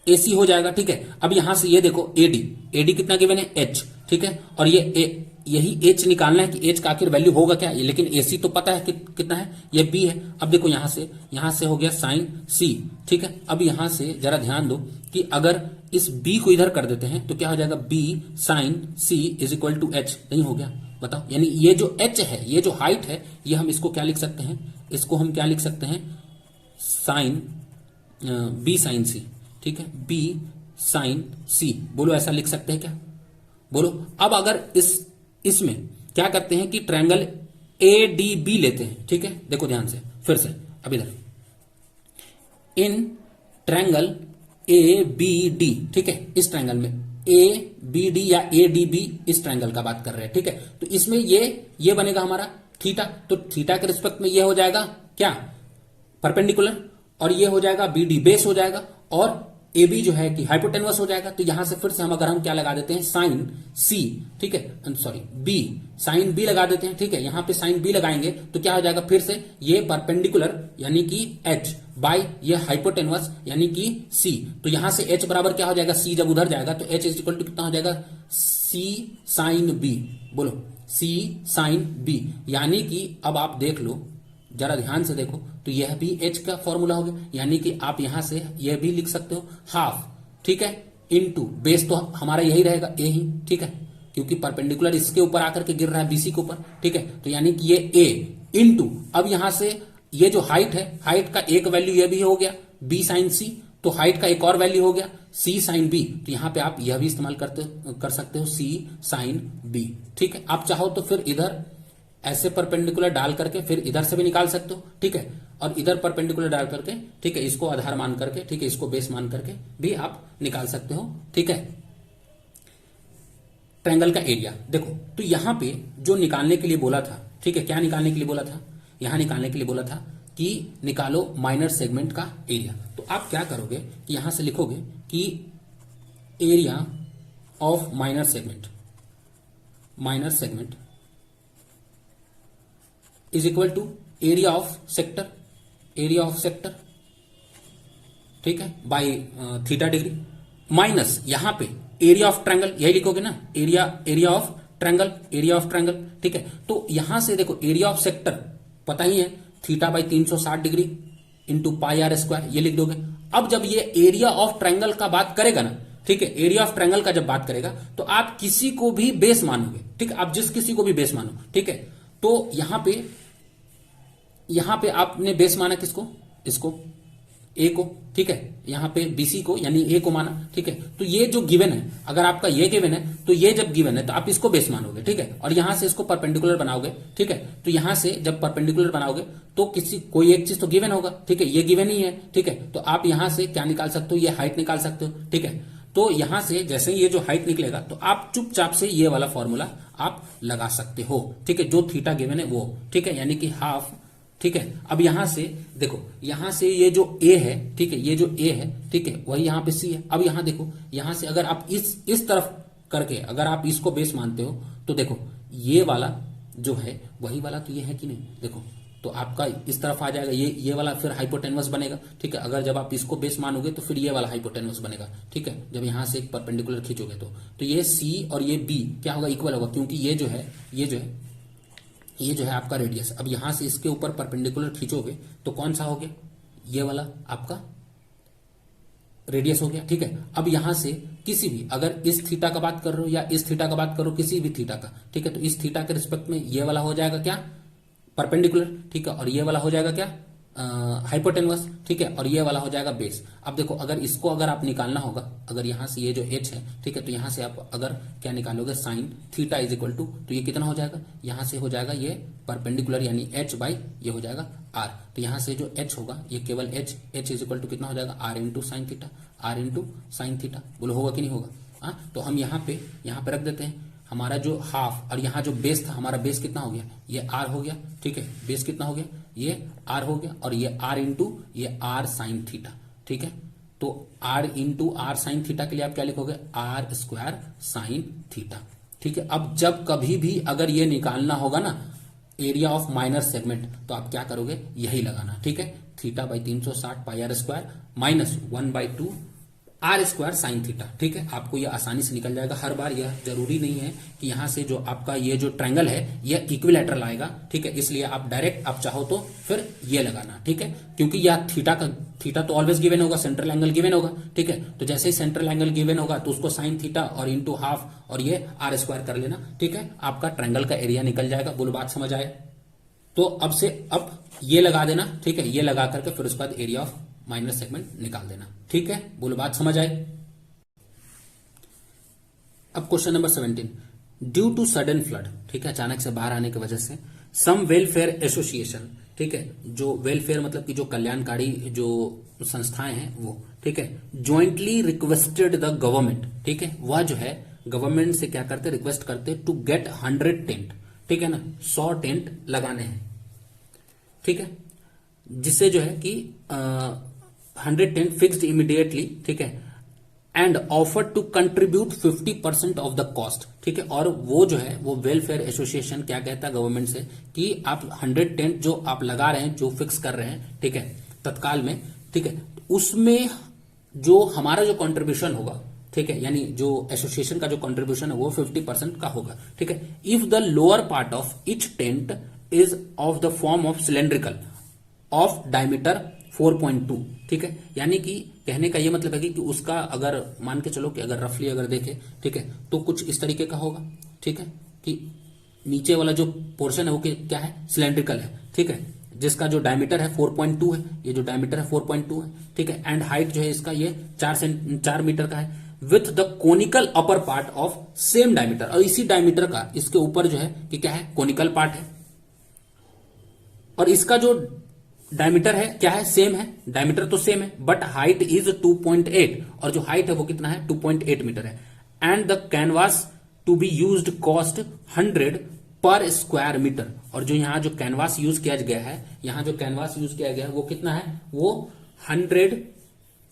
एसी हो जाएगा, ठीक है। अब यहां से ये देखो एडी कितना गिवन है, एच, ठीक है, और ये यही एच निकालना है कि एच का आखिर वैल्यू होगा क्या, लेकिन एसी तो पता है कि कितना है, ये बी है। अब देखो यहां से हो गया साइन सी, ठीक है। अब यहां से जरा ध्यान दो कि अगर इस बी को इधर कर देते हैं तो क्या हो जाएगा, B sine C is equal to H, नहीं हो गया, बताओ, यानी ये जो एच है, ये जो हाइट है, ये हम इसको क्या लिख सकते हैं, इसको हम क्या लिख सकते हैं, साइन बी साइन सी, ठीक है, बी साइन सी, बोलो ऐसा लिख सकते हैं क्या, बोलो। अब अगर इसमें क्या करते हैं कि ट्रायंगल ए डी बी लेते हैं, ठीक है, देखो ध्यान से फिर से, अब इधर in triangle A B D, ठीक है, इस ट्रायंगल में ए बी डी या ए डी बी, इस ट्रायंगल का बात कर रहे हैं, ठीक है। तो इसमें ये बनेगा हमारा थीटा, तो थीटा के रिस्पेक्ट में ये हो जाएगा क्या, परपेंडिकुलर, और ये हो जाएगा बी डी बेस हो जाएगा, और ए बी जो है कि हाइपोटेन्यूस हो जाएगा। तो यहां से फिर से हम क्या लगा देते हैं, साइन सी, ठीक है, सॉरी बी, साइन बी लगा देते हैं, ठीक है, यहां पे साइन बी लगाएंगे तो क्या हो जाएगा, फिर से ये परपेंडिकुलर यानी कि एच बाई ये हाइपोटेन्यूस यानी कि सी, तो यहां से एच बराबर क्या हो जाएगा, सी जब उधर जाएगा तो एच इज इक्वल टू कितना हो जाएगा, सी साइन बी, बोलो सी साइन बी, यानी कि अब आप देख लो, जरा ध्यान से देखो, तो यह भी एच का फॉर्मूला हो गया, यानी कि आप यहां से यह भी लिख सकते हो हाफ, ठीक है, इनटू बेस तो हमारा यही रहेगा ए ही, ठीक है, क्योंकि परपेंडिकुलर इसके ऊपर आकर के गिर रहा है बीसी के ऊपर, ठीक है, तो यानी कि ये ए इनटू, अब यहां से ये जो हाइट है, हाइट का एक वैल्यू ये भी हो गया बी साइन सी, तो हाइट का एक और वैल्यू हो गया सी साइन बी, तो यहां पे आप यह भी इस्तेमाल कर सकते हो सी साइन बी, ठीक है। आप चाहो तो फिर इधर ऐसे परपेंडिकुलर डाल करके फिर इधर से भी निकाल सकते हो, ठीक है, और इधर परपेंडिकुलर डाल करके, ठीक है, इसको आधार मान करके, ठीक है, इसको बेस मान करके भी आप निकाल सकते हो, ठीक है। ट्रायंगल का एरिया देखो, तो यहां पे जो निकालने के लिए बोला था, ठीक है, क्या निकालने के लिए बोला था, यहां निकालने के लिए बोला था कि निकालो माइनर सेगमेंट का एरिया। तो आप क्या करोगे कि यहां से लिखोगे कि area of minor segment is equal to area of sector, ठीक है, बाय थीटा डिग्री, माइनस यहां पे एरिया ऑफ ट्रायंगल, यही लिखोगे ना, एरिया ऑफ ट्रायंगल, ठीक है। तो यहां से देखो एरिया ऑफ सेक्टर पता ही है, theta by 360 degree into pi R square, ये लिख दोगे। अब जब ये एरिया ऑफ ट्रायंगल का बात करेगा ना, ठीक है, एरिया ऑफ ट्रायंगल का जब बात करेगा तो आप किसी को भी बेस मानोगे, ठीक है, आप जिस किसी को भी बेस मानो, ठीक है। तो यहां पे आपने बेस माना किसको, इसको ए को, ठीक है, यहां पे बीसी को यानी ए को माना, ठीक है। तो ये जो गिवन है, अगर आपका ये गिवन है तो ये जब गिवन है तो आप इसको बेस मानोगे, ठीक है, और यहां से इसको परपेंडिकुलर बनाओगे, ठीक है। तो यहां से जब परपेंडिकुलर बनाओगे तो कोई एक चीज तो गिवन होगा, ठीक है, ये गिवन ही है, ठीक है। तो आप यहां से क्या निकाल सकते हो, ये हाइट निकाल सकते हो, ठीक है। तो यहां से जैसे ही ये जो हाइट निकलेगा तो आप चुपचाप से ये वाला फॉर्मूला आप लगा सकते हो, ठीक है, जो थीटा गिवन है वो, ठीक है, यानी कि हाफ, ठीक है। अब यहां से देखो, यहां से ये जो ए है, ठीक है, ये जो ए है, ठीक है, वही यहां पे सी है। अब यहां देखो, यहां से अगर आप इस तरफ करके अगर आप इसको बेस मानते हो तो देखो ये वाला जो है वही वाला तो ये है कि नहीं, देखो तो आपका इस तरफ आ जाएगा, ये वाला फिर हाइपोटेनवस बनेगा, ठीक है। अगर जब आप इसको बेस मानोगे तो फिर ये वाला हाइपोटेनवस बनेगा, ठीक है, जब यहां से एक परपेंडिकुलर खींचोगे तो ये सी और ये बी क्या होगा, इक्वल होगा, क्योंकि ये जो है आपका रेडियस। अब यहां से इसके ऊपर परपेंडिकुलर खींचोगे तो कौन सा हो गया, ये वाला आपका रेडियस हो गया, ठीक है। अब यहां से किसी भी, अगर इस थीटा का बात कर रहे हो या इस थीटा का बात करो, किसी भी थीटा का, ठीक है, तो इस थीटा के रिस्पेक्ट में ये वाला हो जाएगा क्या, परपेंडिकुलर, ठीक है, और ये वाला हो जाएगा क्या, हाइपोटेनवस, ठीक है, और ये वाला हो जाएगा बेस। अब देखो अगर इसको अगर आप निकालना होगा, अगर यहां से ये जो h है, ठीक है, तो यहां से आप अगर क्या निकालोगे, sine theta is equal to, तो ये कितना हो जाएगा, यहां से हो जाएगा ये परपेंडिकुलर यानी h बाई ये हो जाएगा r। तो यहां से जो h होगा ये केवल h इज इक्वल टू कितना हो जाएगा, r इंटू साइन थीटा, बोलो होगा कि नहीं होगा। हाँ, तो हम यहाँ पे रख देते हैं हमारा जो हाफ, और यहाँ जो बेस था, हमारा बेस कितना हो गया, ये r हो गया, ठीक है, बेस कितना हो गया, ये r हो गया, और ये r इंटू ये r साइन थीटा, ठीक है। तो r into r sine theta के लिए आप क्या लिखोगे, r स्क्वायर साइन थीटा, ठीक है। अब जब कभी भी अगर ये निकालना होगा ना एरिया ऑफ माइनर सेगमेंट, तो आप क्या करोगे, यही लगाना, ठीक है, theta by 360 pi R square minus 1/2 R square sine theta, ठीक है। आपको ये आसानी से निकल जाएगा हर बार, यह जरूरी नहीं है कि यहां से जो आपका ये जो ट्रायंगल है यह इक्विलैटरल आएगा, ठीक है, इसलिए आप डायरेक्ट आप चाहो तो फिर ये लगाना, ठीक है, क्योंकि यह थीटा तो ऑलवेज गिवन होगा, सेंट्रल एंगल गिवन होगा, ठीक है। तो जैसे ही सेंट्रल एंगल गिवन होगा तो उसको साइन थीटा और इंटू हाफ और ये आर स्क्वायर कर लेना, ठीक है, आपका ट्रायंगल का एरिया निकल जाएगा। बोलो बात समझ आए। तो अब ये लगा देना, ठीक है, ये लगा करके फिर उसके बाद एरिया ऑफ माइनर सेगमेंट निकाल देना, ठीक है, बोलो बात समझ आई। अब question number 17, due to sudden flood, ठीक है, अचानक से बाहर आने की वजह से, सम वेलफेयर एसोसिएशन, ठीक है, जो वेलफेयर मतलब कि जो कल्याणकारी जो संस्थाएं हैं वो, ठीक है, ज्वाइंटली रिक्वेस्टेड द गवर्नमेंट, ठीक है, वह जो है गवर्नमेंट से क्या करते, रिक्वेस्ट करते टू गेट 100 टेंट, ठीक है ना, 100 टेंट लगाने हैं, ठीक है, जिससे जो है कि 100 टेंट फिक्स्ड इमीडिएटली, ठीक है, and offer to contribute 50% of the cost, ठीक है। और वो जो है वो वेलफेयर एसोसिएशन क्या कहता है गवर्नमेंट से कि आप 100 टेंट जो आप लगा रहे हैं, जो फिक्स कर रहे हैं, ठीक है, तत्काल में, ठीक है, उसमें जो हमारा जो कंट्रीब्यूशन होगा, ठीक है, यानी जो एसोसिएशन का जो कंट्रीब्यूशन है वो 50% का होगा, ठीक है। If the lower part of each tent is of the form of cylindrical of diameter 4.2, ठीक है, यानी कि कहने का ये मतलब है कि उसका अगर मान के चलो कि अगर रफली अगर देखे, ठीक है, तो कुछ इस तरीके का होगा, ठीक है, कि नीचे वाला जो पोर्शन है वो क्या है, सिलेंड्रिकल है, ठीक है, जिसका जो डायमीटर है 4.2 है, ये जो डायमीटर है 4.2 है, ठीक है, एंड हाइट जो है इसका ये 4 मीटर का है, with the conical upper part of same diameter, और इसी डायमीटर का इसके ऊपर जो है कि क्या है, कोनिकल पार्ट है, और इसका जो डायमीटर है क्या है, सेम है, डायमीटर तो सेम है, बट हाइट इज 2.8, और जो हाइट है वो कितना है, 2.8 मीटर है, and the canvas to be used cost 100 per square metre, और जो यहाँ जो कैनवास यूज किया गया है, यहाँ जो कैनवास यूज किया गया है वो कितना है, वो 100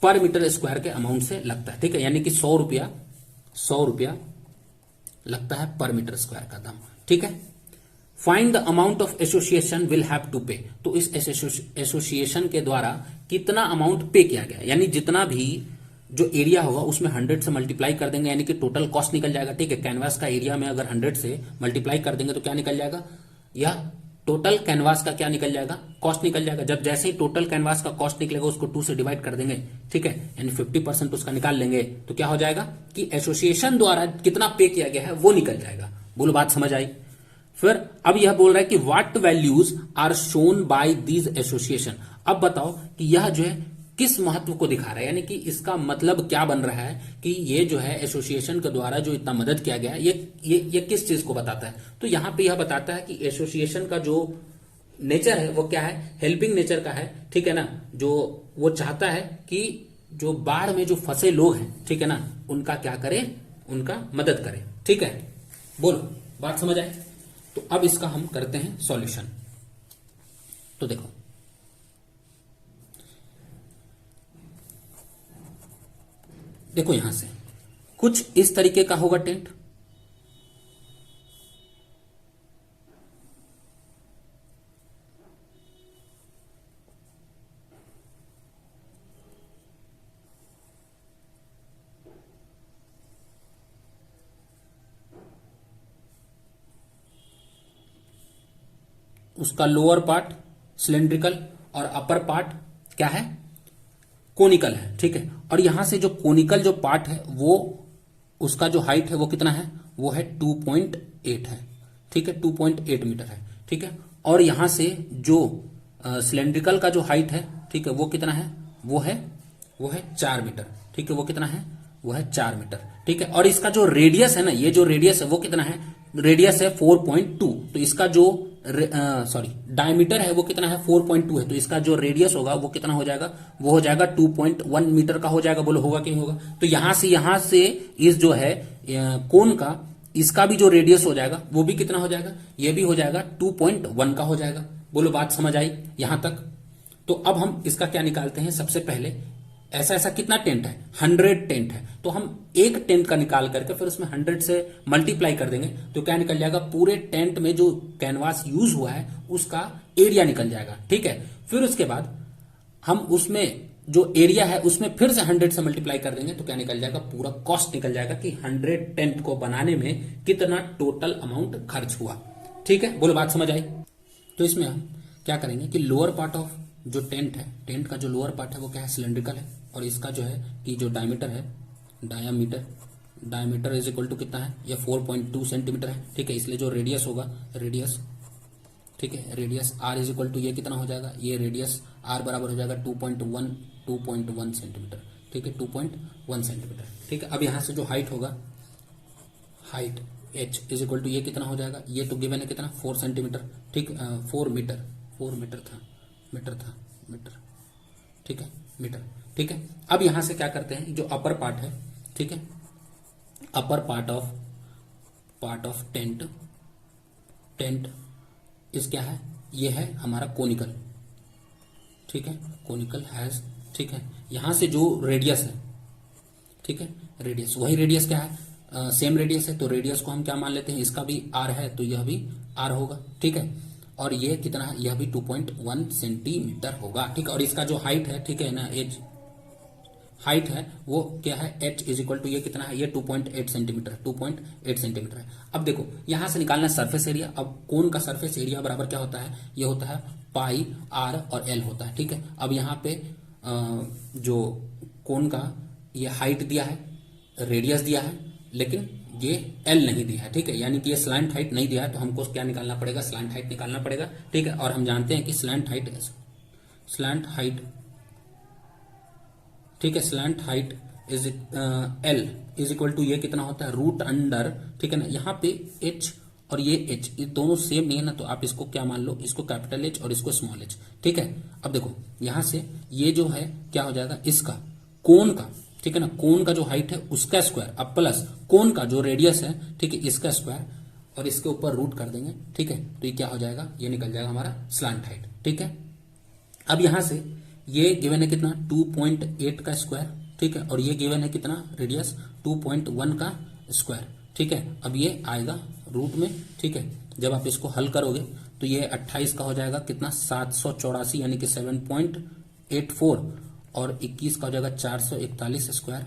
पर मीटर स्क्वायर के अमाउंट से लगता है, ठीक है, यानी कि 100 रुपया लगता है पर मीटर स्क्वायर का दाम, ठीक है। Find the amount of association will have to pay. तो इस एसोसिएशन के द्वारा कितना अमाउंट पे किया गया, यानी जितना भी जो एरिया होगा उसमें 100 से मल्टीप्लाई कर देंगे, यानी कि टोटल कॉस्ट निकल जाएगा। ठीक है, कैनवास का एरिया में अगर 100 से मल्टीप्लाई कर देंगे तो क्या निकल जाएगा, या टोटल कैनवास का क्या निकल जाएगा, कॉस्ट निकल जाएगा। जब जैसे ही टोटल कैनवास का कॉस्ट निकलेगा उसको 2 से डिवाइड कर देंगे, ठीक है, यानी 50% उसका निकाल लेंगे, तो क्या हो जाएगा कि एसोसिएशन द्वारा कितना पे किया गया है वो निकल जाएगा। बोलो बात समझ आई। फिर अब यह बोल रहा है कि what values are shown by these association. अब बताओ कि यह जो है किस महत्व को दिखा रहा है, यानी कि इसका मतलब क्या बन रहा है कि ये जो है एसोसिएशन के द्वारा जो इतना मदद किया गया है ये किस चीज को बताता है। तो यहां पे यह बताता है कि एसोसिएशन का जो नेचर है वो क्या है, हेल्पिंग नेचर का है। ठीक है ना, जो वो चाहता है कि जो बाढ़ में जो फंसे लोग हैं, ठीक है ना, उनका क्या करे, उनका मदद करे। ठीक है, बोलो बात समझ आए। तो अब इसका हम करते हैं सॉल्यूशन। तो देखो यहां से कुछ इस तरीके का होगा टेंट, उसका लोअर पार्ट सिलेंड्रिकल और अपर पार्ट क्या है, कोनिकल है। ठीक है, और यहां से जो कोनिकल जो पार्ट है वो उसका जो हाइट है वो कितना है, वो है 2.8 है। ठीक है, 2.8 मीटर है। ठीक है, और यहां से जो सिलेंड्रिकल का जो हाइट है, ठीक है, वो कितना है, वो है 4 मीटर। ठीक है, वो कितना है, वो है 4 मीटर। ठीक है, और इसका जो रेडियस है ना, ये जो रेडियस है वो कितना है, रेडियस है 4.2। तो इसका जो डायमीटर है वो कितना है, 4.2 है। तो इसका जो रेडियस होगा वो कितना हो जाएगा, वो हो जाएगा 2.1 मीटर का हो जाएगा। बोलो होगा कि नहीं होगा। तो यहां से इस जो है कोन का इसका भी जो रेडियस हो जाएगा वो भी कितना हो जाएगा, ये भी हो जाएगा 2.1 का हो जाएगा। बोलो बात समझ आई यहां तक। तो अब हम इसका क्या निकालते हैं, सबसे पहले ऐसा कितना टेंट है, 100 टेंट है। तो हम एक टेंट का निकाल करके फिर उसमें 100 से मल्टीप्लाई कर देंगे तो क्या निकल जाएगा, पूरे टेंट में जो कैनवास यूज हुआ है उसका एरिया निकल जाएगा। ठीक है, फिर उसके बाद हम उसमें जो एरिया है उसमें फिर से 100 से मल्टीप्लाई कर देंगे तो क्या निकल जाएगा, पूरा कॉस्ट निकल जाएगा कि 100 टेंट को बनाने में कितना टोटल अमाउंट खर्च हुआ। ठीक है, बोलो बात समझ आई। तो इसमें हम क्या करेंगे कि लोअर पार्ट ऑफ जो टेंट है, टेंट का जो लोअर पार्ट है वो क्या है, सिलेंड्रिकल है, और इसका जो है कि जो डायमीटर है, डायमीटर इज इक्वल टू कितना है, ये 4.2 सेंटीमीटर है। ठीक है, इसलिए जो रेडियस होगा, रेडियस, ठीक है, radius R is equal to ये कितना हो जाएगा, ये रेडियस आर बराबर हो जाएगा 2.1 सेंटीमीटर। ठीक है, 2.1 सेंटीमीटर। ठीक है, अब यहां से जो हाइट होगा, height H is equal to ये कितना हो जाएगा, ये तो गिवन है कितना, 4 सेंटीमीटर। ठीक, 4 मीटर था, मीटर। ठीक है, मीटर। ठीक है, अब यहां से क्या करते हैं, जो अपर पार्ट है, ठीक है, अपर पार्ट ऑफ टेंट इस क्या है, ये है हमारा कोनिकल। ठीक है, कोनिकल हैज, ठीक है, यहां से जो रेडियस है, ठीक है, रेडियस, वही रेडियस क्या है, सेम रेडियस है, तो रेडियस को हम क्या मान लेते हैं, इसका भी आर है तो यह भी आर होगा। ठीक है, और ये कितना है, यह भी 2.1 सेंटीमीटर होगा। ठीक है, और इसका जो हाइट है, ठीक है ना, एच हाइट है वो क्या है, एच इज इक्वल टू ये कितना है, ये 2.8 सेंटीमीटर है। अब देखो यहां से निकालना है सरफेस एरिया। अब कोन का सरफेस एरिया बराबर क्या होता है, ये होता है पाई आर और एल होता है। ठीक है, अब यहाँ पे जो कोन का ये हाइट दिया है, रेडियस दिया है, लेकिन ये एल नहीं दिया है। ठीक है, यानी कि ये स्लैंट हाइट नहीं दिया है, तो हमको क्या निकालना पड़ेगा, स्लैंट हाइट निकालना पड़ेगा। ठीक है, और हम जानते हैं कि स्लैंट हाइट, ठीक है, slant height is L is equal to ये कितना होता है, रूट अंडर, ठीक है ना, यहाँ पे एच और ये एच ये दोनों सेम नहीं है ना, तो आप इसको क्या मान लो, इसको कैपिटल एच और इसको स्मॉल एच। ठीक है, अब देखो यहां से ये जो है क्या हो जाएगा, इसका कोन का, ठीक है ना, कोन का जो हाइट है उसका स्क्वायर, अब प्लस कोन का जो रेडियस है, ठीक है, इसका स्क्वायर, और इसके ऊपर रूट कर देंगे। ठीक है, तो ये क्या हो जाएगा, ये निकल जाएगा हमारा स्लैंट हाइट। ठीक है, अब यहां से ये गिवन है कितना, 2.8 का स्क्वायर। ठीक है, और ये गिवन है कितना, रेडियस 2.1 का स्क्वायर। ठीक है, अब ये आएगा रूट में। ठीक है, जब आप इसको हल करोगे तो ये 28 का हो जाएगा कितना 784 यानी कि 7.84 और 21 का हो जाएगा 441 स्क्वायर।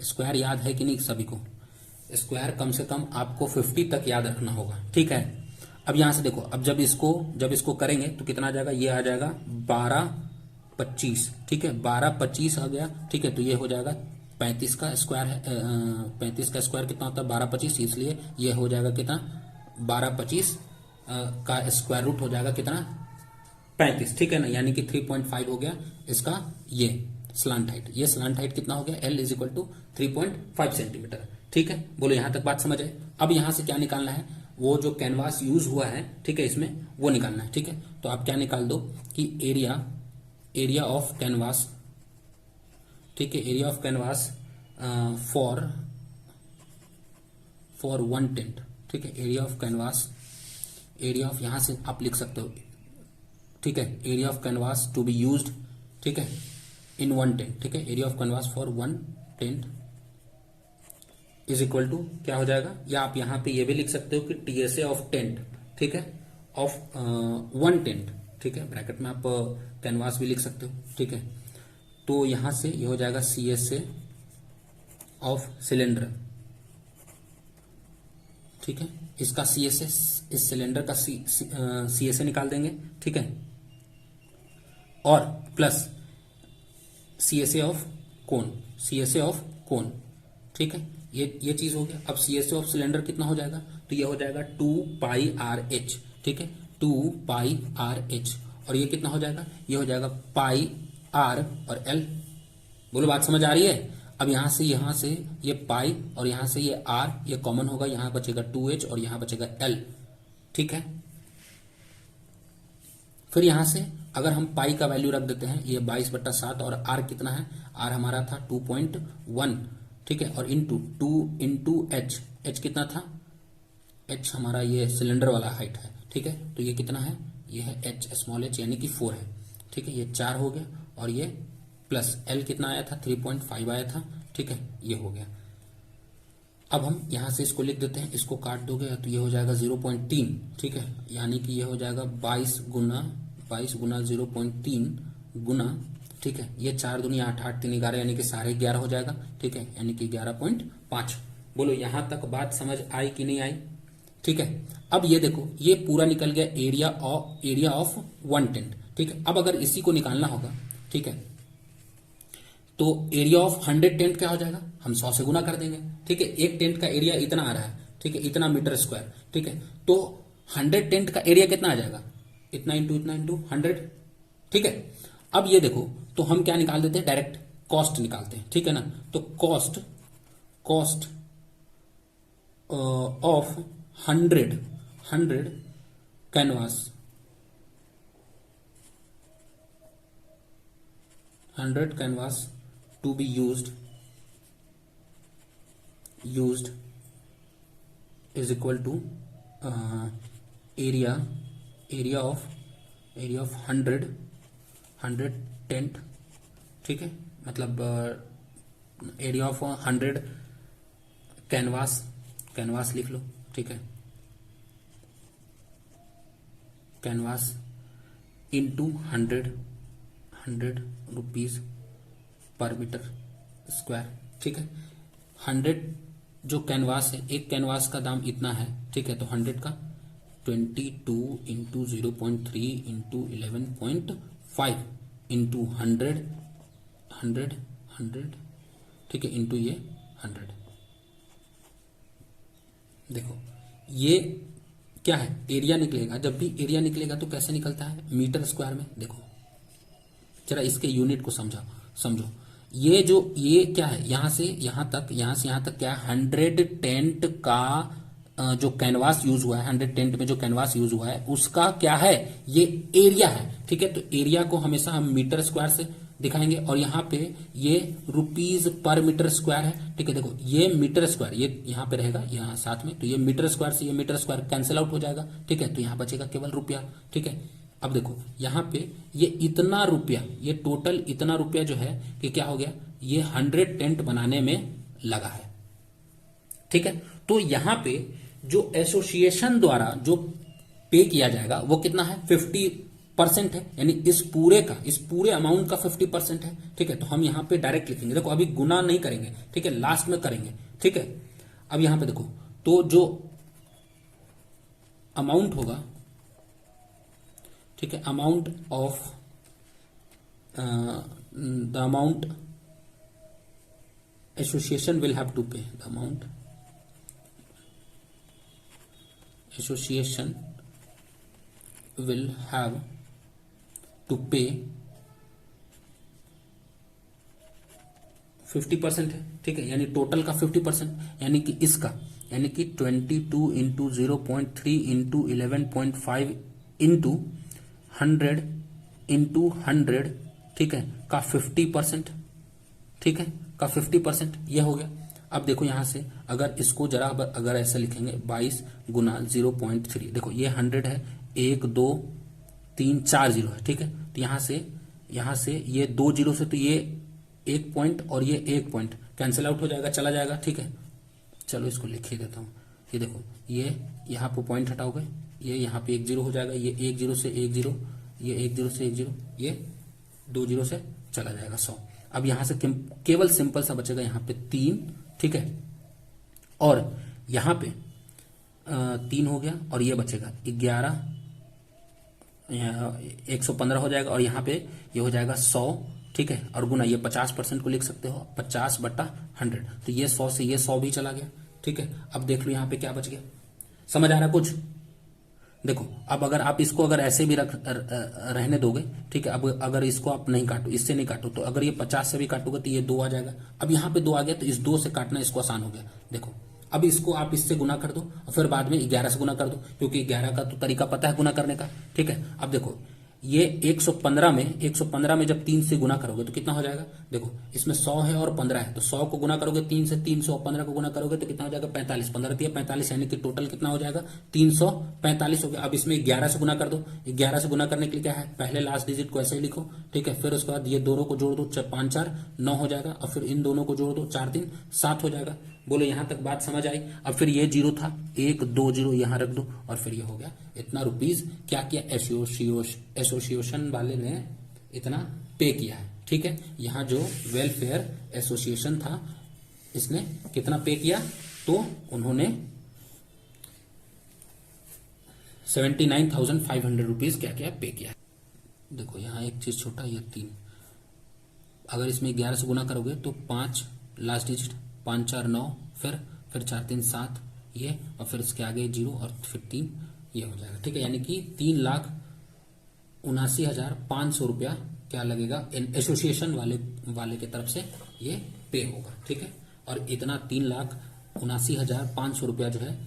स्क्वायर याद है कि नहीं सभी को? स्क्वायर कम से कम आपको 50 तक याद रखना होगा, ठीक है। अब यहां से देखो, अब जब इसको करेंगे तो कितना आ जाएगा, ये आ जाएगा 1225, ठीक है, 1225 आ गया, ठीक है। तो ये हो जाएगा 35 का स्क्वायर है, 35 का स्क्वायर कितना होता है 1225, इसलिए ये हो जाएगा कितना 1225 का स्क्वायर रूट हो जाएगा कितना 35, ठीक है ना, यानी कि 3.5 हो गया इसका ये स्लांट हाइट। ये स्लांट हाइट कितना हो गया, L is equal to 3.5 centimetre, ठीक है। बोलो यहां तक बात समझ आए। अब यहां से क्या निकालना है, वो जो कैनवास यूज हुआ है, ठीक है, इसमें वो निकालना है, ठीक है। तो आप क्या निकाल दो कि एरिया ऑफ कैनवास, ठीक है, area of canvas for 1 tent, ठीक है, area of canvas, area of यहां से आप लिख सकते हो, ठीक है, area of canvas to be used, ठीक है, इन 1 टेंट, ठीक है, area of canvas for 1 tent is equal to क्या हो जाएगा, या आप यहां पे ये भी लिख सकते हो कि टीएसए ऑफ टेंट, ठीक है, ऑफ 1 टेंट, ठीक है, ब्रैकेट में आप कैनवास भी लिख सकते हो, ठीक है। तो यहां से ये हो जाएगा सीएसए ऑफ सिलेंडर, ठीक है, इसका सीएसए, इस सिलेंडर का सीएसए निकाल देंगे, ठीक है, और प्लस सीएसए ऑफ कोन, ठीक है, ये चीज हो गया। अब सीएसए ऑफ सिलेंडर कितना हो जाएगा, तो ये हो जाएगा 2πRH, ठीक है, 2πRH, और ये कितना हो जाएगा, ये हो जाएगा πR और L। बोलो बात समझ आ रही है। अब यहां से ये पाई और यहां से ये R, ये कॉमन होगा, यहां बचेगा 2H और यहां बचेगा L, ठीक है। फिर यहां से अगर हम पाई का वैल्यू रख देते हैं, ये 22/7 और R कितना है, R हमारा था 2.1, ठीक है, और इंटू H कितना था, H हमारा ये सिलेंडर वाला हाइट है, ठीक है, तो ये कितना है, ये है H स्मॉल h यानी कि 4 है, ठीक है, ये 4 हो गया, और ये प्लस L कितना आया था 3.5 आया था, ठीक है, ये हो गया। अब हम यहां से इसको लिख देते हैं, इसको काट दोगे तो ये हो जाएगा 0.3, ठीक है, यानी कि ये हो जाएगा 22 गुना 0.3 गुना, ठीक है, ये 4 दूनी 8, 8 3 11 यानी कि 11.5 हो जाएगा, ठीक है, यानी कि 11.5। बोलो यहां तक बात समझ आई कि नहीं आई, ठीक है। अब ये देखो, ये पूरा निकल गया एरिया ऑफ 1 टेंट, ठीक है। अब अगर इसी को निकालना होगा, ठीक है, तो एरिया ऑफ 100 टेंट क्या हो जाएगा, हम 100 से गुना कर देंगे, ठीक है, एक टेंट का एरिया इतना आ रहा है, ठीक है, इतना मीटर स्क्वायर, ठीक है, तो 100 टेंट का एरिया कितना आ जाएगा, इतना इंटू 100, ठीक है। अब ये देखो, तो हम क्या निकाल देते हैं, डायरेक्ट कॉस्ट निकालते हैं, ठीक है ना। तो cost of 100 canvas, 100 canvas to be used is equal to area of 100 tent, ठीक है, मतलब एरिया ऑफ 100 कैनवास लिख लो, ठीक है, canvas into 100 rupees per metre square, ठीक है। 100 जो कैनवास है, एक कैनवास का दाम इतना है, ठीक है, तो 100 का 22 इंटू 0.3 इंटू 11.5 इंटू 100, ठीक है, इंटू ये 100। देखो ये क्या है, एरिया निकलेगा, जब भी एरिया निकलेगा तो कैसे निकलता है, मीटर स्क्वायर में। देखो जरा इसके यूनिट को समझो, ये क्या है, यहां से यहां तक क्या है, 100 टेंट का जो कैनवास यूज हुआ है, 100 टेंट में जो कैनवास यूज हुआ है उसका क्या है, ये एरिया है, ठीक है। तो एरिया को हमेशा हम मीटर स्क्वायर से दिखाएंगे, और यहाँ पे ये रुपीज पर मीटर स्क्वायर है, ठीक है। देखो ये मीटर स्क्वायर, ये यहाँ पे रहेगा, यहाँ साथ में, तो ये मीटर स्क्वायर से ये मीटर स्क्वायर कैंसिल आउट हो जाएगा, ठीक है, तो यहाँ बचेगा केवल रुपया, ठीक है। अब देखो यहाँ पे ये इतना रुपया, ये टोटल इतना रुपया जो है कि क्या हो गया, ये 100 टेंट बनाने में लगा है, ठीक है। तो यहाँ पे जो एसोसिएशन द्वारा जो पे किया जाएगा वो कितना है, 50% है, यानी इस पूरे अमाउंट का 50% है। ठीक है, तो हम यहां पे डायरेक्ट लिखेंगे, देखो अभी गुना नहीं करेंगे, ठीक है, लास्ट में करेंगे। ठीक है, अब यहां पे देखो, तो जो अमाउंट होगा, ठीक है, amount of the amount association will have to pay, the amount association will have to pay 50% है। ठीक है, यानी टोटल का 50%, यानी कि इसका, यानी कि 22 इंटू 0.3 इंटू 11.5 इंटू 100 इंटू 100, ठीक है, का 50%, ठीक है, का 50% यह हो गया। अब देखो यहां से अगर इसको जरा अगर ऐसा लिखेंगे 22 गुना 0.3, देखो ये 100 है, 1 2 3 4 जीरो है। ठीक है, तो यहां से ये 2 जीरो से, तो ये 1 पॉइंट और ये 1 पॉइंट कैंसिल आउट हो जाएगा, चला जाएगा। ठीक है, चलो इसको लिख ही देता हूं। ये देखो, ये यहाँ पे पॉइंट हटाओगे, ये यहाँ पे 1 जीरो हो जाएगा, ये 1 जीरो से 1 जीरो, ये 1 जीरो से 1 जीरो, ये 2 जीरो से चला जाएगा 100। अब यहां से केवल सिंपल सा बचेगा यहाँ पे 3, ठीक है, और यहां पे 3 हो गया, और ये बचेगा 11, 115 हो जाएगा, और यहाँ पे ये हो जाएगा 100, ठीक है, और गुना ये 50% को लिख सकते हो, 50/100, तो ये 100 से ये 100 भी चला गया। ठीक है, अब देख लो यहाँ पे क्या बच गया, समझ आ रहा कुछ? देखो अब अगर आप इसको अगर ऐसे भी रहने दोगे, ठीक है, अब अगर इसको आप नहीं काटो, इससे नहीं काटो, तो अगर ये 50 से भी काटोगे तो ये 2 आ जाएगा। अब यहाँ पे 2 आ गया, तो इस 2 से काटना इसको आसान हो गया। देखो अब इसको आप इससे गुना कर दो, और फिर बाद में 11 से गुना कर दो, क्योंकि 11 का तो तरीका पता है गुना करने का। ठीक है, अब देखो ये 115 में जब 3 से गुना करोगे तो कितना हो जाएगा, देखो इसमें 100 है और 15 है, तो 100 को गुना करोगे 3 से, 315 को गुना करोगे तो कितना हो जाएगा, 45, 15 दिया 45, यानी कि टोटल कितना हो जाएगा, 345 हो गया। अब इसमें 11 से गुना कर दो, 11 से गुना करने के लिए क्या है, पहले लास्ट डिजिट को ऐसे ही लिखो, ठीक है, फिर उसके बाद ये दोनों को जोड़ दो, 5 4 9 हो जाएगा, और फिर इन दोनों को जोड़ दो, 4 3 7 हो जाएगा। बोलो यहां तक बात समझ आई? अब फिर ये जीरो था, 1 2 जीरो यहां रख दो, और फिर ये हो गया इतना रुपीज। क्या किया, एसोसिएशन वाले ने इतना पे किया है। ठीक है, यहां जो वेलफेयर एसोसिएशन था इसने कितना पे किया, तो उन्होंने 79,500 रुपीज क्या किया, पे किया। देखो यहां एक चीज छोटा, ये 3, अगर इसमें 11 से गुना करोगे तो 5 लास्ट डिजिट, 5 4 9, फिर 4 3 7 ये, और फिर इसके आगे 0 और फिर 3 ये हो जाएगा। ठीक है, यानी कि 3,79,500 रुपया क्या लगेगा, एसोसिएशन वाले की तरफ से ये पे होगा। ठीक है, और इतना 3,79,500 रुपया जो है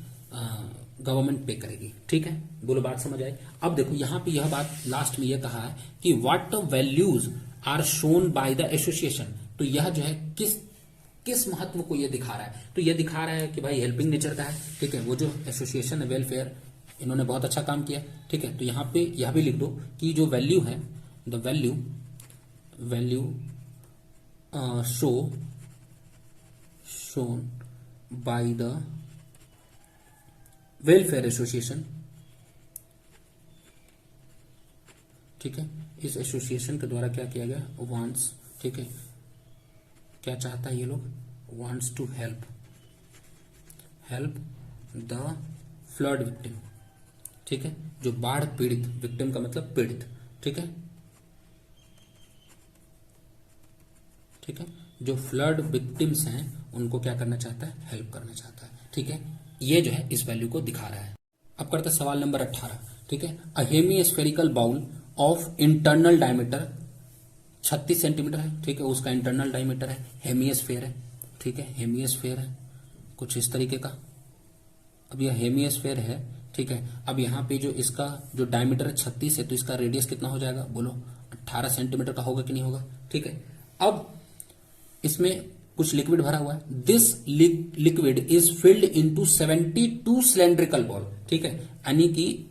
गवर्नमेंट पे करेगी। ठीक है, बोलो बात समझ आई? अब देखो यहाँ पे यह बात लास्ट में यह कहा है कि what values are shown by the association, तो यह जो है किस महत्व को यह दिखा रहा है, तो यह दिखा रहा है कि भाई हेल्पिंग नेचर का है। ठीक है, वो जो एसोसिएशन है वेलफेयर, इन्होंने बहुत अच्छा काम किया। ठीक है, तो यहाँ पे यह भी लिख दो कि जो वैल्यू है, the value shown by the welfare association, ठीक है, इस एसोसिएशन के द्वारा क्या किया गया, वांट्स, ठीक है, क्या चाहता है ये लोग, wants to help the flood victim. ठीक है, जो बाढ़ पीड़ित, विक्टिम का मतलब पीड़ित, ठीक है, ठीक है, जो फ्लड विक्टिम्स हैं उनको क्या करना चाहता है, हेल्प करना चाहता है। ठीक है, ये जो है इस वैल्यू को दिखा रहा है। अब करते हैं सवाल नंबर 18। ठीक है, a hemispherical bowl of internal diameter 36 centimetre है। ठीक है, उसका इंटरनल डायमीटर है, हेमिस्फेयर है। ठीक है, हेमिस्फेयर है कुछ इस तरीके का। अब यह हेमिस्फेयर है। ठीक है, अब यहाँ पे जो इसका जो डायमीटर है 36 है, तो इसका रेडियस कितना हो जाएगा, बोलो 18 सेंटीमीटर का होगा कि नहीं होगा। ठीक है, अब इसमें कुछ लिक्विड भरा हुआ है। This liquid is filled into 72 cylindrical ball. ठीक है, यानी कि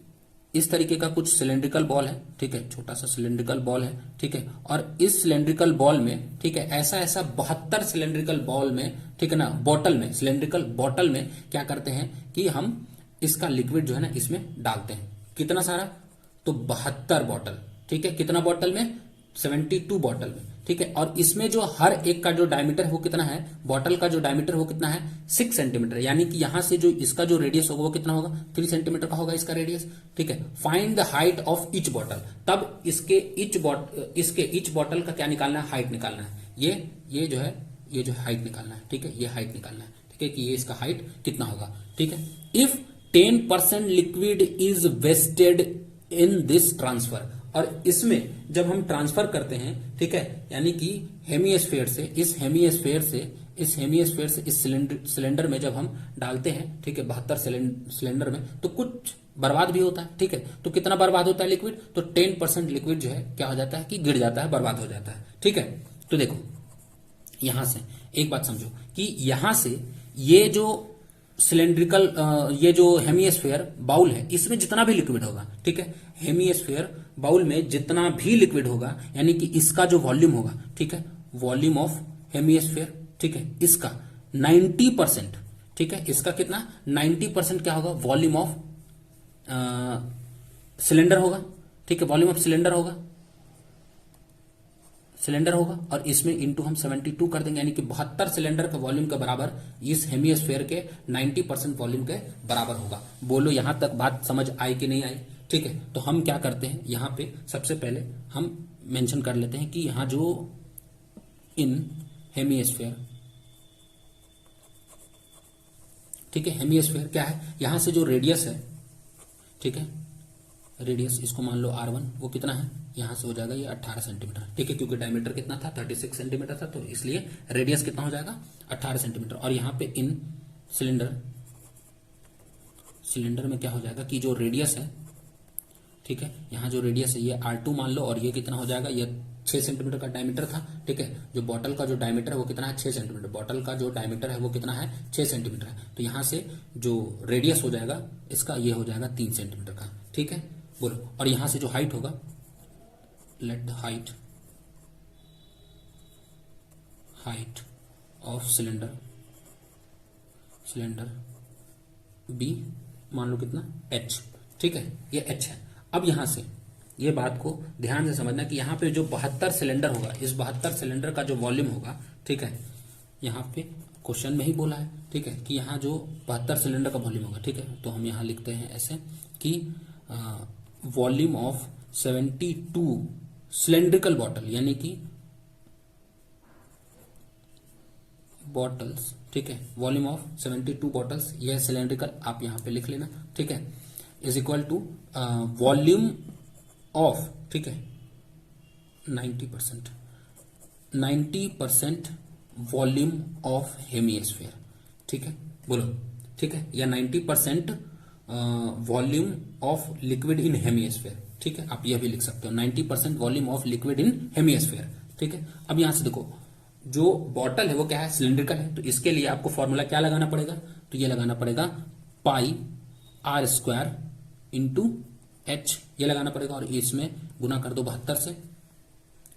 इस तरीके का कुछ सिलेंड्रिकल बॉल है। ठीक है, छोटा सा सिलेंड्रिकल बॉल है। ठीक है, और इस सिलेंड्रिकल बॉल में, ठीक है, ऐसा 72 सिलेंड्रिकल बॉल में, ठीक है ना, बॉटल में, सिलेंड्रिकल बॉटल में क्या करते हैं कि हम इसका लिक्विड जो है ना इसमें डालते हैं। कितना सारा? तो 72 बॉटल, ठीक है। कितना बॉटल में? 72 बॉटल में, ठीक है। और इसमें जो हर एक का जो डायमीटर है वो कितना है? बॉटल का जो डायमीटर वो कितना है? 6 सेंटीमीटर, यानी कि यहां से जो इसका जो रेडियस होगा वो कितना होगा? 3 सेंटीमीटर का होगा इसका रेडियस, ठीक है। Find the height of each bottle, तब इसके ईच बॉटल का क्या निकालना है? हाइट निकालना है। ये जो है ये जो हाइट निकालना है, ठीक है। ये हाइट निकालना है, ठीक है, कि ये इसका हाइट कितना होगा, ठीक है। If 10% liquid is wasted in this transfer, और इसमें जब हम ट्रांसफर करते हैं, ठीक है, यानी कि हेमिस्फेयर से इस सिलेंडर में जब हम डालते हैं, ठीक है, 72 सिलेंडर में, तो कुछ बर्बाद भी होता है, ठीक है। तो कितना बर्बाद होता है लिक्विड? तो 10% लिक्विड जो है क्या हो जाता है कि गिर जाता है, बर्बाद हो जाता है, ठीक है। तो देखो यहां से एक बात समझो कि यहां से ये जो सिलेंड्रिकल ये जो हेमिस्फेयर बाउल है इसमें जितना भी लिक्विड होगा, ठीक है, हेमिस्फेयर बाउल में जितना भी लिक्विड होगा, यानी कि इसका जो वॉल्यूम होगा, ठीक है, वॉल्यूम ऑफ हेमिस्फेयर, ठीक है, इसका 90%, ठीक है, इसका कितना? 90% क्या होगा? वॉल्यूम ऑफ सिलेंडर होगा, ठीक है, वॉल्यूम ऑफ सिलेंडर होगा और इसमें इंटू हम 72 कर देंगे, यानी कि 72 सिलेंडर के वॉल्यूम के बराबर इस हेमिस्फेयर के 90% वॉल्यूम के बराबर होगा। बोलो यहां तक बात समझ आई कि नहीं आई, ठीक है। तो हम क्या करते हैं यहां पे, सबसे पहले हम मेंशन कर लेते हैं कि यहां जो इन हेमिस्फेयर, ठीक है, हेमिस्फेयर क्या है? यहां से जो रेडियस है, ठीक है, रेडियस इसको मान लो R1, वो कितना है? यहां से हो जाएगा ये 18 सेंटीमीटर, ठीक है, क्योंकि डायमीटर कितना था? 36 सेंटीमीटर था, तो इसलिए रेडियस कितना हो जाएगा? 18 सेंटीमीटर। और यहां पे इन सिलेंडर में क्या हो जाएगा कि जो रेडियस है, ठीक है, यहां जो रेडियस है ये R2 मान लो, और ये कितना हो जाएगा? ये 6 सेंटीमीटर का डायमीटर था, ठीक है। जो बॉटल का जो डायमीटर है वो कितना है? 6 सेंटीमीटर। बॉटल का जो डायमीटर है वो कितना है? 6 सेंटीमीटर है। तो यहां से जो रेडियस हो जाएगा इसका, ये हो जाएगा 3 सेंटीमीटर का, ठीक है। बोलो, और यहां से जो हाइट होगा, let the height of cylinder be, मान लो कितना? h, ठीक है, ये h है। अब यहां से ये बात को ध्यान से समझना कि यहां पे जो 72 सिलेंडर होगा, इस 72 सिलेंडर का जो वॉल्यूम होगा, ठीक है, यहां पे क्वेश्चन में ही बोला है, ठीक है, कि यहां जो 72 सिलेंडर का वॉल्यूम होगा, ठीक है, तो हम यहां लिखते हैं ऐसे कि वॉल्यूम ऑफ 72 सिलेंड्रिकल बॉटल, यानी कि बॉटल्स, ठीक है, वॉल्यूम ऑफ 72 बॉटल्स, यह सिलेंड्रिकल आप यहां पे लिख लेना, ठीक है, is equal to volume of, ठीक है, 90% वॉल्यूम ऑफ हेमिस्फेयर, ठीक है, बोलो, ठीक है, या 90% volume of liquid in hemisphere, ठीक है, आप यह भी लिख सकते हो 90% volume of liquid in hemisphere, ठीक है। अब यहां से देखो जो बॉटल है वो क्या है? सिलिंड्रिकल है, तो इसके लिए आपको फॉर्मूला क्या लगाना पड़ेगा? तो ये लगाना पड़ेगा पाई r² इंटू h, ये लगाना पड़ेगा, और इसमें गुना कर दो 72 से,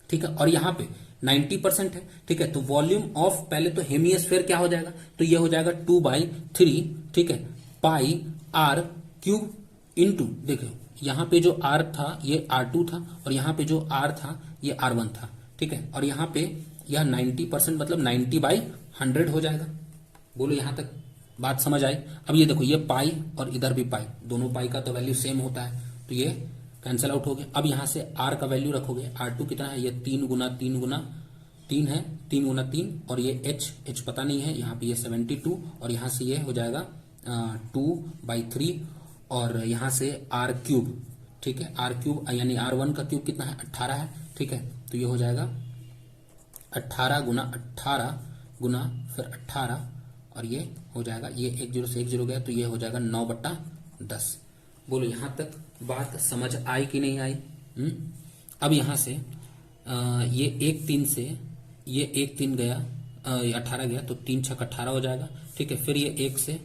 ठीक है। और यहां पे 90% है, ठीक है, तो वॉल्यूम ऑफ, पहले तो हेमिस्फेयर क्या हो जाएगा? तो ये हो जाएगा 2/3, ठीक है, पाई r³ इंटू, देखो यहां पे जो r था ये R2 था, और यहां पे जो r था ये R1 था, ठीक है। और यहां पे यह 90% मतलब 90/100 हो जाएगा। बोलो यहां तक बात समझ आई? अब ये देखो, ये पाई और इधर भी पाई, दोनों पाई का तो वैल्यू सेम होता है, तो ये कैंसिल आउट हो गया। अब यहां से r का वैल्यू रखोगे, R2 कितना है? ये 3 गुना 3 है, 3 गुना 3, और ये h पता नहीं है, यहाँ पे ये 72, और यहाँ से ये हो जाएगा 2/3, और यहाँ से r³, ठीक है, r³ यानी R1 का क्यूब कितना है? 18 है, ठीक है, तो ये हो जाएगा 18 गुना फिर 18, और ये हो जाएगा, ये 1 0 से 1 0 गया, तो ये हो जाएगा 9/10। बोलो यहां तक बात समझ आई कि नहीं आई? अब यहां से ये 1 3 से ये 1 3 गया, 18 गया, तो 3 6 18 हो जाएगा, ठीक है। फिर ये 1 से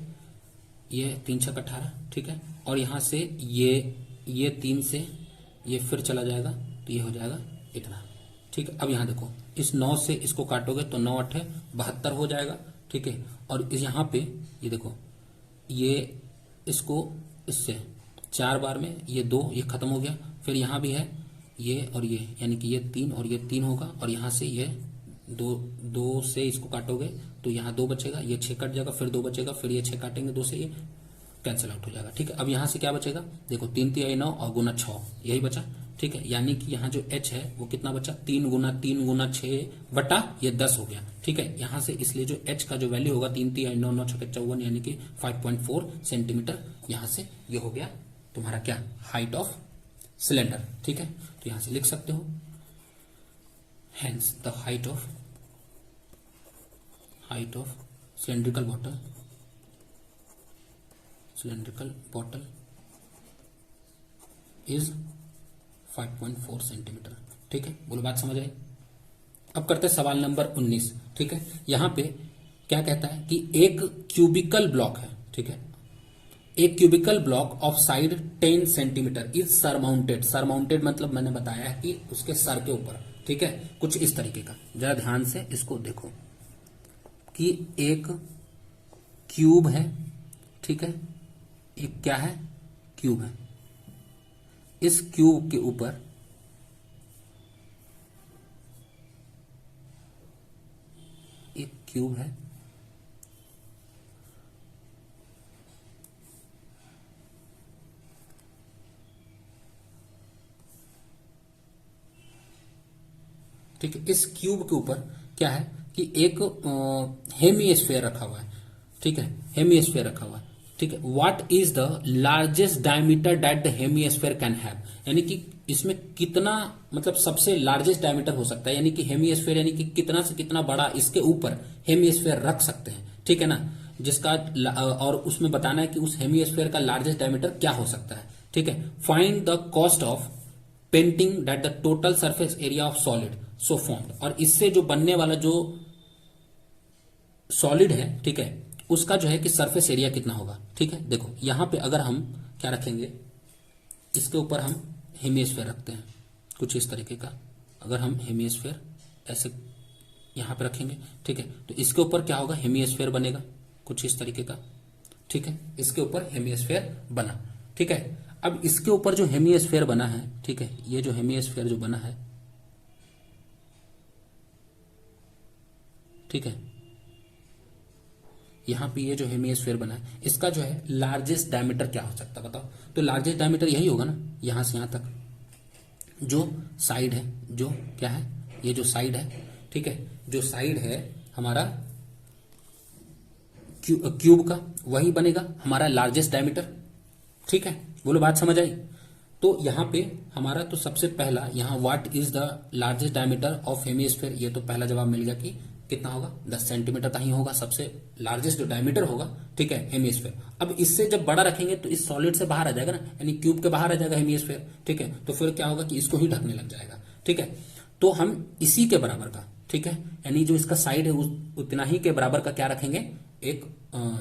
ये 3 6 18, ठीक है, और यहां से ये 3 से ये फिर चला जाएगा, तो ये हो जाएगा इतना, ठीक है। अब यहां देखो, इस 9 से इसको काटोगे तो 9 8 72 हो जाएगा, ठीक है। और यहाँ पे ये देखो, ये इसको इससे 4 बार में ये 2 ये खत्म हो गया, फिर यहाँ भी है ये और ये, यानी कि ये 3 और ये 3 होगा, और यहाँ से ये 2 से इसको काटोगे तो यहाँ 2 बचेगा, ये 6 कट जाएगा, फिर 2 बचेगा, फिर ये 6 काटेंगे 2 से, ये कैंसिल आउट हो जाएगा। ठीक है, अब यहाँ से क्या बचेगा, देखो 3 3 9 और गुना 6 यही बचा। ठीक है, यानी कि यहाँ जो h है वो कितना बचा, 3 गुना 3 गुना 6 बटा ये 10 हो गया। ठीक है, यहाँ से इसलिए जो h का जो वैल्यू होगा 3 3 9 9 6 54, यानी कि 5.4 सेंटीमीटर, यहाँ से ये हो गया तुम्हारा क्या, हाइट ऑफ सिलेंडर। ठीक है, तो यहाँ से लिख सकते हो hence the height of cylindrical bottle is 5.4 centimetre. ठीक है, बोलो बात समझ आई। अब करते हैं सवाल नंबर 19। ठीक है, यहां पे क्या कहता है कि एक क्यूबिकल ब्लॉक है। ठीक है, एक cubical block of side 10 centimetre is surmounted. Surmounted मतलब मैंने बताया है कि उसके सर के ऊपर। ठीक है, कुछ इस तरीके का, जरा ध्यान से इसको देखो कि एक क्यूब है। ठीक है, एक क्या है, क्यूब है। इस क्यूब के ऊपर एक क्यूब है, ठीक है। इस क्यूब के ऊपर क्या है कि एक हेमिस्फीयर रखा हुआ है। ठीक है, हेमिस्फीयर रखा हुआ है। ठीक है, what is the largest diameter that the hemisphere can have, यानी कि इसमें कितना, मतलब सबसे लार्जेस्ट डायमीटर हो सकता है, यानी कि हेमिस्फीयर, यानी कि कितना से कितना बड़ा इसके ऊपर हेमिस्फीयर रख सकते हैं। ठीक है ना, जिसका और उसमें बताना है कि उस हेमिस्फीयर का लार्जेस्ट डायमीटर क्या हो सकता है। ठीक है, find the cost of painting that the total surface area of solid so formed, और इससे जो बनने वाला जो सॉलिड है, ठीक है, उसका जो है कि सरफेस एरिया कितना होगा। ठीक है, देखो यहां पे अगर हम क्या रखेंगे, इसके ऊपर हम हेमिस्फीयर रखते हैं कुछ इस तरीके का। अगर हम हेमिस्फीयर ऐसे यहां पे रखेंगे, ठीक है, तो इसके ऊपर क्या होगा, हेमिस्फीयर बनेगा कुछ इस तरीके का। ठीक है, इसके ऊपर हेमिस्फीयर बना। ठीक है, अब इसके ऊपर जो हेमिस्फीयर बना है, ठीक है, ये जो हेमिस्फीयर जो बना है, ठीक है, यहां पे ये जो हेमिस्फीयर बना है, इसका जो है लार्जेस्ट डायमीटर क्या हो सकता है बताओ। तो लार्जेस्ट डायमीटर यही होगा ना, यहां से यहां तक जो साइड है, जो क्या है, ये जो साइड है, ठीक है, जो साइड है हमारा क्यूब का, वही बनेगा हमारा लार्जेस्ट डायमीटर। ठीक है, बोलो बात समझ आई। तो यहां पे हमारा तो सबसे पहला यहां what is the largest diameter of hemisphere, ये तो पहला जवाब मिल गया कि कितना होगा, 10 सेंटीमीटर का ही होगा सबसे लार्जेस्ट जो डायमीटर होगा। ठीक है, हेमिस्फीयर। अब इससे जब बड़ा रखेंगे तो इस सॉलिड से बाहर आ जाएगा ना, यानी क्यूब के बाहर आ जाएगा हेमिस्फीयर। ठीक है, तो फिर क्या होगा कि इसको ही ढकने लग जाएगा। ठीक है, तो हम इसी के बराबर का, ठीक है, यानी जो इसका साइड है उतना ही के बराबर का क्या रखेंगे, एक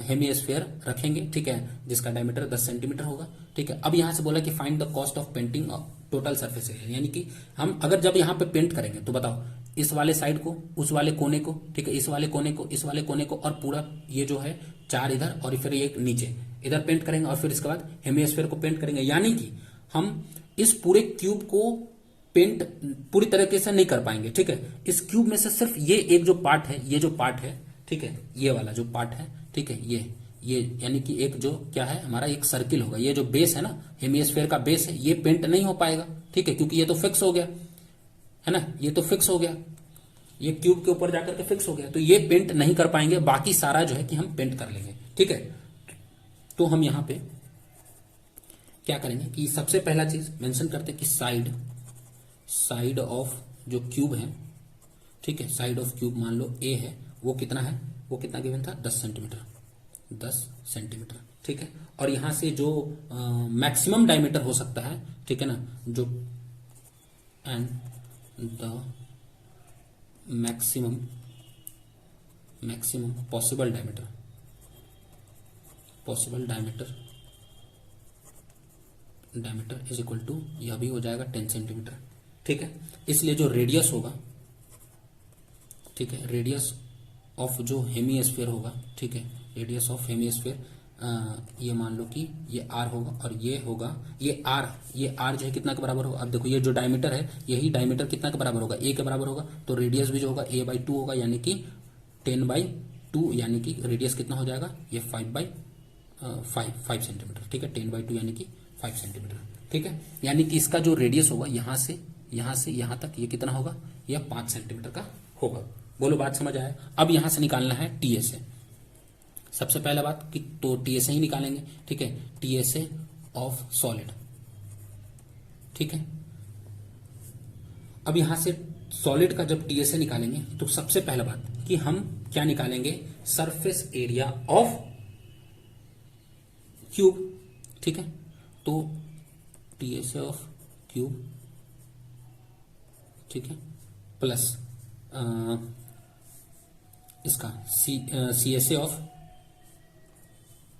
हेमिस्फीयर रखेंगे। ठीक है, जिसका डायमीटर 10 सेंटीमीटर होगा। ठीक है, अब यहां से बोला कि find the cost of painting total surface area, यानी कि हम अगर जब यहां पे पेंट करेंगे तो बताओ, इस वाले साइड को, उस वाले कोने को, ठीक है, इस वाले कोने को, इस वाले कोने को, और पूरा ये जो है 4 इधर और फिर ये नीचे इधर पेंट करेंगे, और फिर इसके बाद हेमिस्फीयर को पेंट करेंगे। यानी कि हम इस पूरे क्यूब को पेंट पूरी तरीके से नहीं कर पाएंगे। ठीक है, इस क्यूब में से सिर्फ ये एक जो पार्ट है, ये जो पार्ट है, ठीक है, ये वाला जो पार्ट है, ठीक है, ये यानी कि एक जो क्या है हमारा एक सर्किल होगा, ये जो बेस है ना, हेमिस्फीयर का बेस है, ये पेंट नहीं हो पाएगा। ठीक है, क्योंकि ये तो फिक्स हो गया है ना, ये तो फिक्स हो गया, ये क्यूब के ऊपर जाकर के फिक्स हो गया, तो ये पेंट नहीं कर पाएंगे। बाकी सारा जो है कि हम पेंट कर लेंगे। ठीक है, तो हम यहां पे क्या करेंगे कि सबसे पहला चीज मेंशन करते हैं कि साइड ऑफ जो क्यूब है, ठीक है, साइड ऑफ क्यूब मान लो ए है, वो कितना है, वो कितना गिवन था, 10 सेंटीमीटर, 10 सेंटीमीटर। ठीक है, और यहां से जो मैक्सिमम डायमीटर हो सकता है, ठीक है ना, जो and the maximum possible diameter is equal to, यह भी हो जाएगा 10 सेंटीमीटर। ठीक है, इसलिए जो रेडियस होगा, ठीक है, रेडियस ऑफ जो हेमिस्फीयर होगा, ठीक है, रेडियस ऑफ हेमिस्फीयर ये मान लो कि ये r होगा और ये होगा ये r जो है कितना के बराबर होगा। अब देखो ये जो डायमीटर है यही डायमीटर कितना के बराबर होगा, a के बराबर होगा। तो रेडियस भी जो होगा a/2 होगा, यानी कि 10/2, यानी कि रेडियस कितना हो जाएगा ये 5 सेंटीमीटर। ठीक है, 10/2 यानी कि 5 सेंटीमीटर। ठीक है, यानी कि इसका जो रेडियस होगा यहाँ से यहाँ तक ये कितना होगा, यह 5 सेंटीमीटर का होगा। बोलो बात समझ आया। अब यहां से निकालना है टीएसए। सबसे पहला बात कि तो टीएसए ही निकालेंगे। ठीक है, टीएसए ऑफ सॉलिड। ठीक है, अब यहां से सॉलिड का जब टीएसए निकालेंगे तो सबसे पहला बात कि हम क्या निकालेंगे, सरफेस एरिया ऑफ क्यूब। ठीक है, तो टीएसए ऑफ क्यूब, ठीक है, प्लस इसका CSA of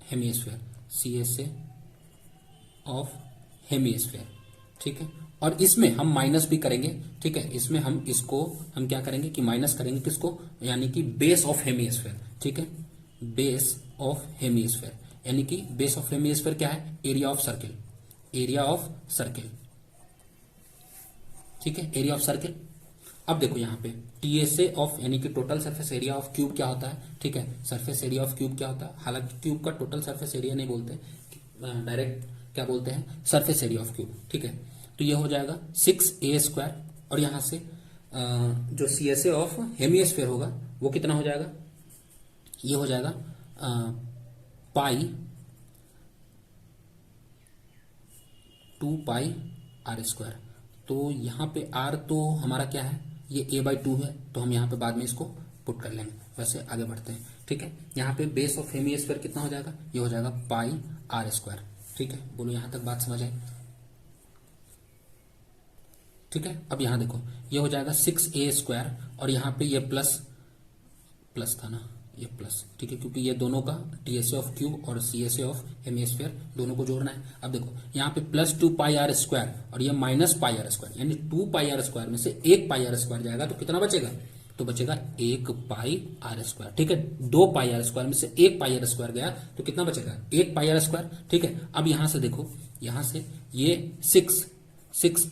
hemisphere, CSA of hemisphere. ठीक है, और इसमें हम माइनस भी करेंगे। ठीक है, इसमें हम इसको हम क्या करेंगे कि माइनस करेंगे किसको, यानी कि बेस ऑफ हेमिस्फीयर। ठीक है, बेस ऑफ हेमिस्फीयर, यानी कि बेस ऑफ हेमिस्फीयर क्या है, area of circle, area of circle. ठीक है, एरिया ऑफ सर्किल। अब देखो यहाँ पे टीएसए ऑफ यानी कि total surface area of cube क्या होता है। ठीक है, सरफेस एरिया ऑफ क्यूब क्या होता है, हालांकि क्यूब का टोटल सरफेस एरिया नहीं बोलते, डायरेक्ट क्या बोलते हैं, सरफेस एरिया ऑफ क्यूब। ठीक है, तो ये हो जाएगा 6a², और यहां से जो सीएसए ऑफ हेमिस्फीयर होगा वो कितना हो जाएगा, ये हो जाएगा पाई 2πr²। तो यहाँ पे r तो हमारा क्या है, ये a/2 है, तो हम यहाँ पे बाद में इसको पुट कर लेंगे। वैसे आगे बढ़ते हैं। ठीक है, यहाँ पे बेस ऑफ हेमिस्फीयर कितना हो जाएगा, ये हो जाएगा πr²। ठीक है, बोलो यहाँ तक बात समझ आई। ठीक है, अब यहाँ देखो ये हो जाएगा 6a², और यहाँ पे ये प्लस था ना, ये प्लस। ठीक है, क्योंकि ये दोनों का टीएसए ऑफ क्यूब और सीएसए ऑफ हेमिस्फीयर दोनों को जोड़ना है। अब देखो यहाँ पे प्लस 2πr² और ये माइनस πr², यानी 2πr² में से 1πr² जाएगा तो कितना बचेगा, तो बचेगा 1πr²। ठीक है, 2πr² में से 1πr² गया तो कितना बचेगा, 1πr²। ठीक है, अब यहां से देखो, यहां से ये 6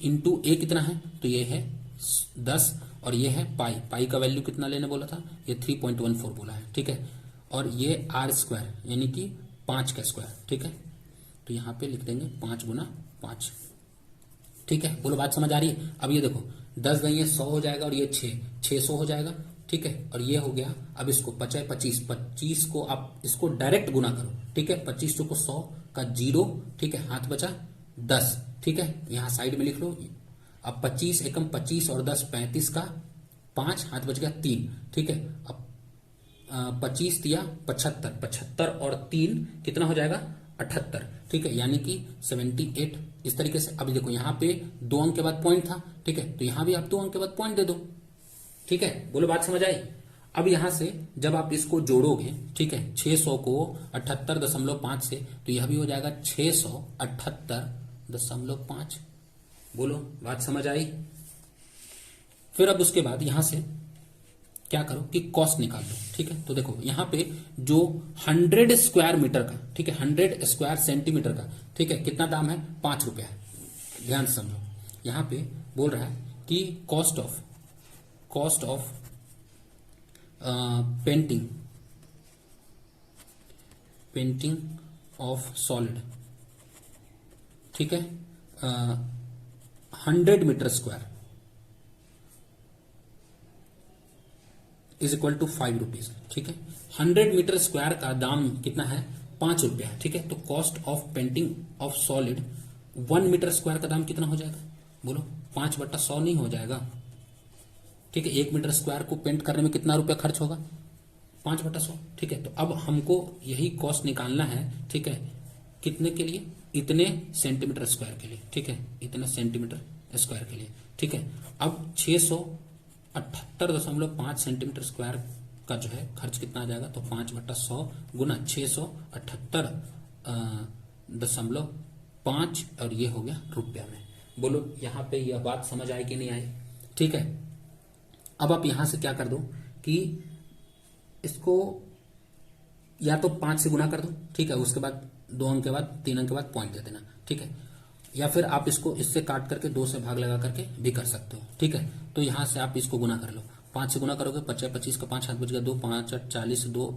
इंटू ए कितना है, तो ये है 10, और ये है पाई का वैल्यू कितना लेने बोला था, ये 3.14 बोला है। ठीक है, और ये r² यानी कि 5 का स्क्वायर। ठीक है, तो यहाँ पे लिख देंगे 5 गुना 5। ठीक है, बोलो बात समझ आ रही है। अब ये देखो 10 गई 100 हो जाएगा, और ये 600 हो जाएगा। ठीक है, और ये हो गया। अब इसको 25 को आप इसको डायरेक्ट गुना करो। ठीक है, 25 को 100 का 0। ठीक है, हाथ बचा 10। ठीक है, यहाँ साइड में लिख लो। अब 25 एकम 25 और 10 35 का 5, हाथ बच गया 3। ठीक है, अब 25 दिया 75 और 3 कितना हो जाएगा 78। ठीक है, यानी कि 78 इस तरीके से। अब देखो यहाँ पे 2 अंक के बाद पॉइंट था। ठीक है, तो यहाँ भी आप 2 अंक के बाद पॉइंट दे दो। ठीक है, बोलो बात समझ आई। अब यहां से जब आप इसको जोड़ोगे, ठीक है, 600 को 78.5 से, तो यह भी हो जाएगा 678.5। बोलो बात समझ आई। फिर अब उसके बाद यहां से क्या करो कि कॉस्ट निकाल लो। ठीक है, तो देखो यहां पे जो 100 स्क्वायर मीटर का, ठीक है, 100 स्क्वायर सेंटीमीटर का, ठीक है, कितना दाम है, 5 रुपया है। ध्यान से समझो, यहां पे बोल रहा है कि cost of painting of solid, ठीक है, 100 metre square is equal to 5 rupees. ठीक है, 100 मीटर स्क्वायर का दाम कितना है, 5 रुपया। ठीक है, तो cost of painting of solid 1 metre square का दाम कितना हो जाएगा, बोलो 5/100 नहीं हो जाएगा। ठीक है, 1 मीटर स्क्वायर को पेंट करने में कितना रुपया खर्च होगा, 5/100। ठीक है, तो अब हमको यही कॉस्ट निकालना है। ठीक है, कितने के लिए, इतने सेंटीमीटर स्क्वायर के लिए। ठीक है, इतने सेंटीमीटर स्क्वायर के लिए। ठीक है, अब 678.5 सेंटीमीटर स्क्वायर का जो है खर्च कितना आ जाएगा, तो 5/100 गुना 678.5 और ये हो गया रुपया में। बोलो यहां पे यह बात समझ आई कि नहीं आई। ठीक है, अब आप यहां से क्या कर दो कि इसको या तो 5 से गुना कर दो, ठीक है, उसके बाद 2 अंक के बाद 3 अंक के बाद पॉइंट दे देना, ठीक है, या फिर आप इसको इससे काट करके 2 से भाग लगा करके भी कर सकते हो, ठीक है। तो यहां से आप इसको गुना कर लो, 5 से गुना करोगे 25 25 का 5 हाथ बच गया 2, 5 8 40 2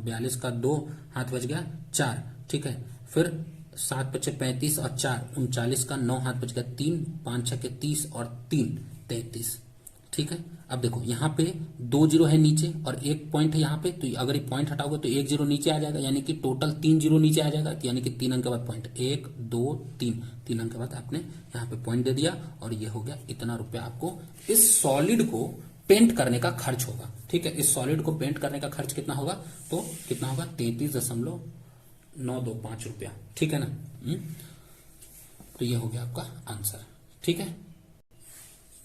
42 का 2 हाथ बच गया 4, ठीक है। फिर 7 5 35 और 4 39 का 9 हाथ बच गया 3, 5 6 के 30 और 3 33, ठीक है। अब देखो यहाँ पे 2 जीरो है नीचे और 1 पॉइंट है यहाँ पे, तो अगर ये पॉइंट हटाओगे तो 1 जीरो नीचे आ जाएगा, यानी कि टोटल 3 जीरो नीचे आ जाएगा, यानी कि 3 अंक के बाद पॉइंट, 1 2 3, 3 अंक के बाद आपने यहाँ पे पॉइंट दे दिया और ये हो गया इतना रुपया आपको इस सॉलिड को पेंट करने का खर्च होगा, ठीक है। इस सॉलिड को पेंट करने का खर्च कितना होगा, तो कितना होगा 33.925 रुपया, ठीक है ना। तो ये हो गया आपका आंसर, ठीक है।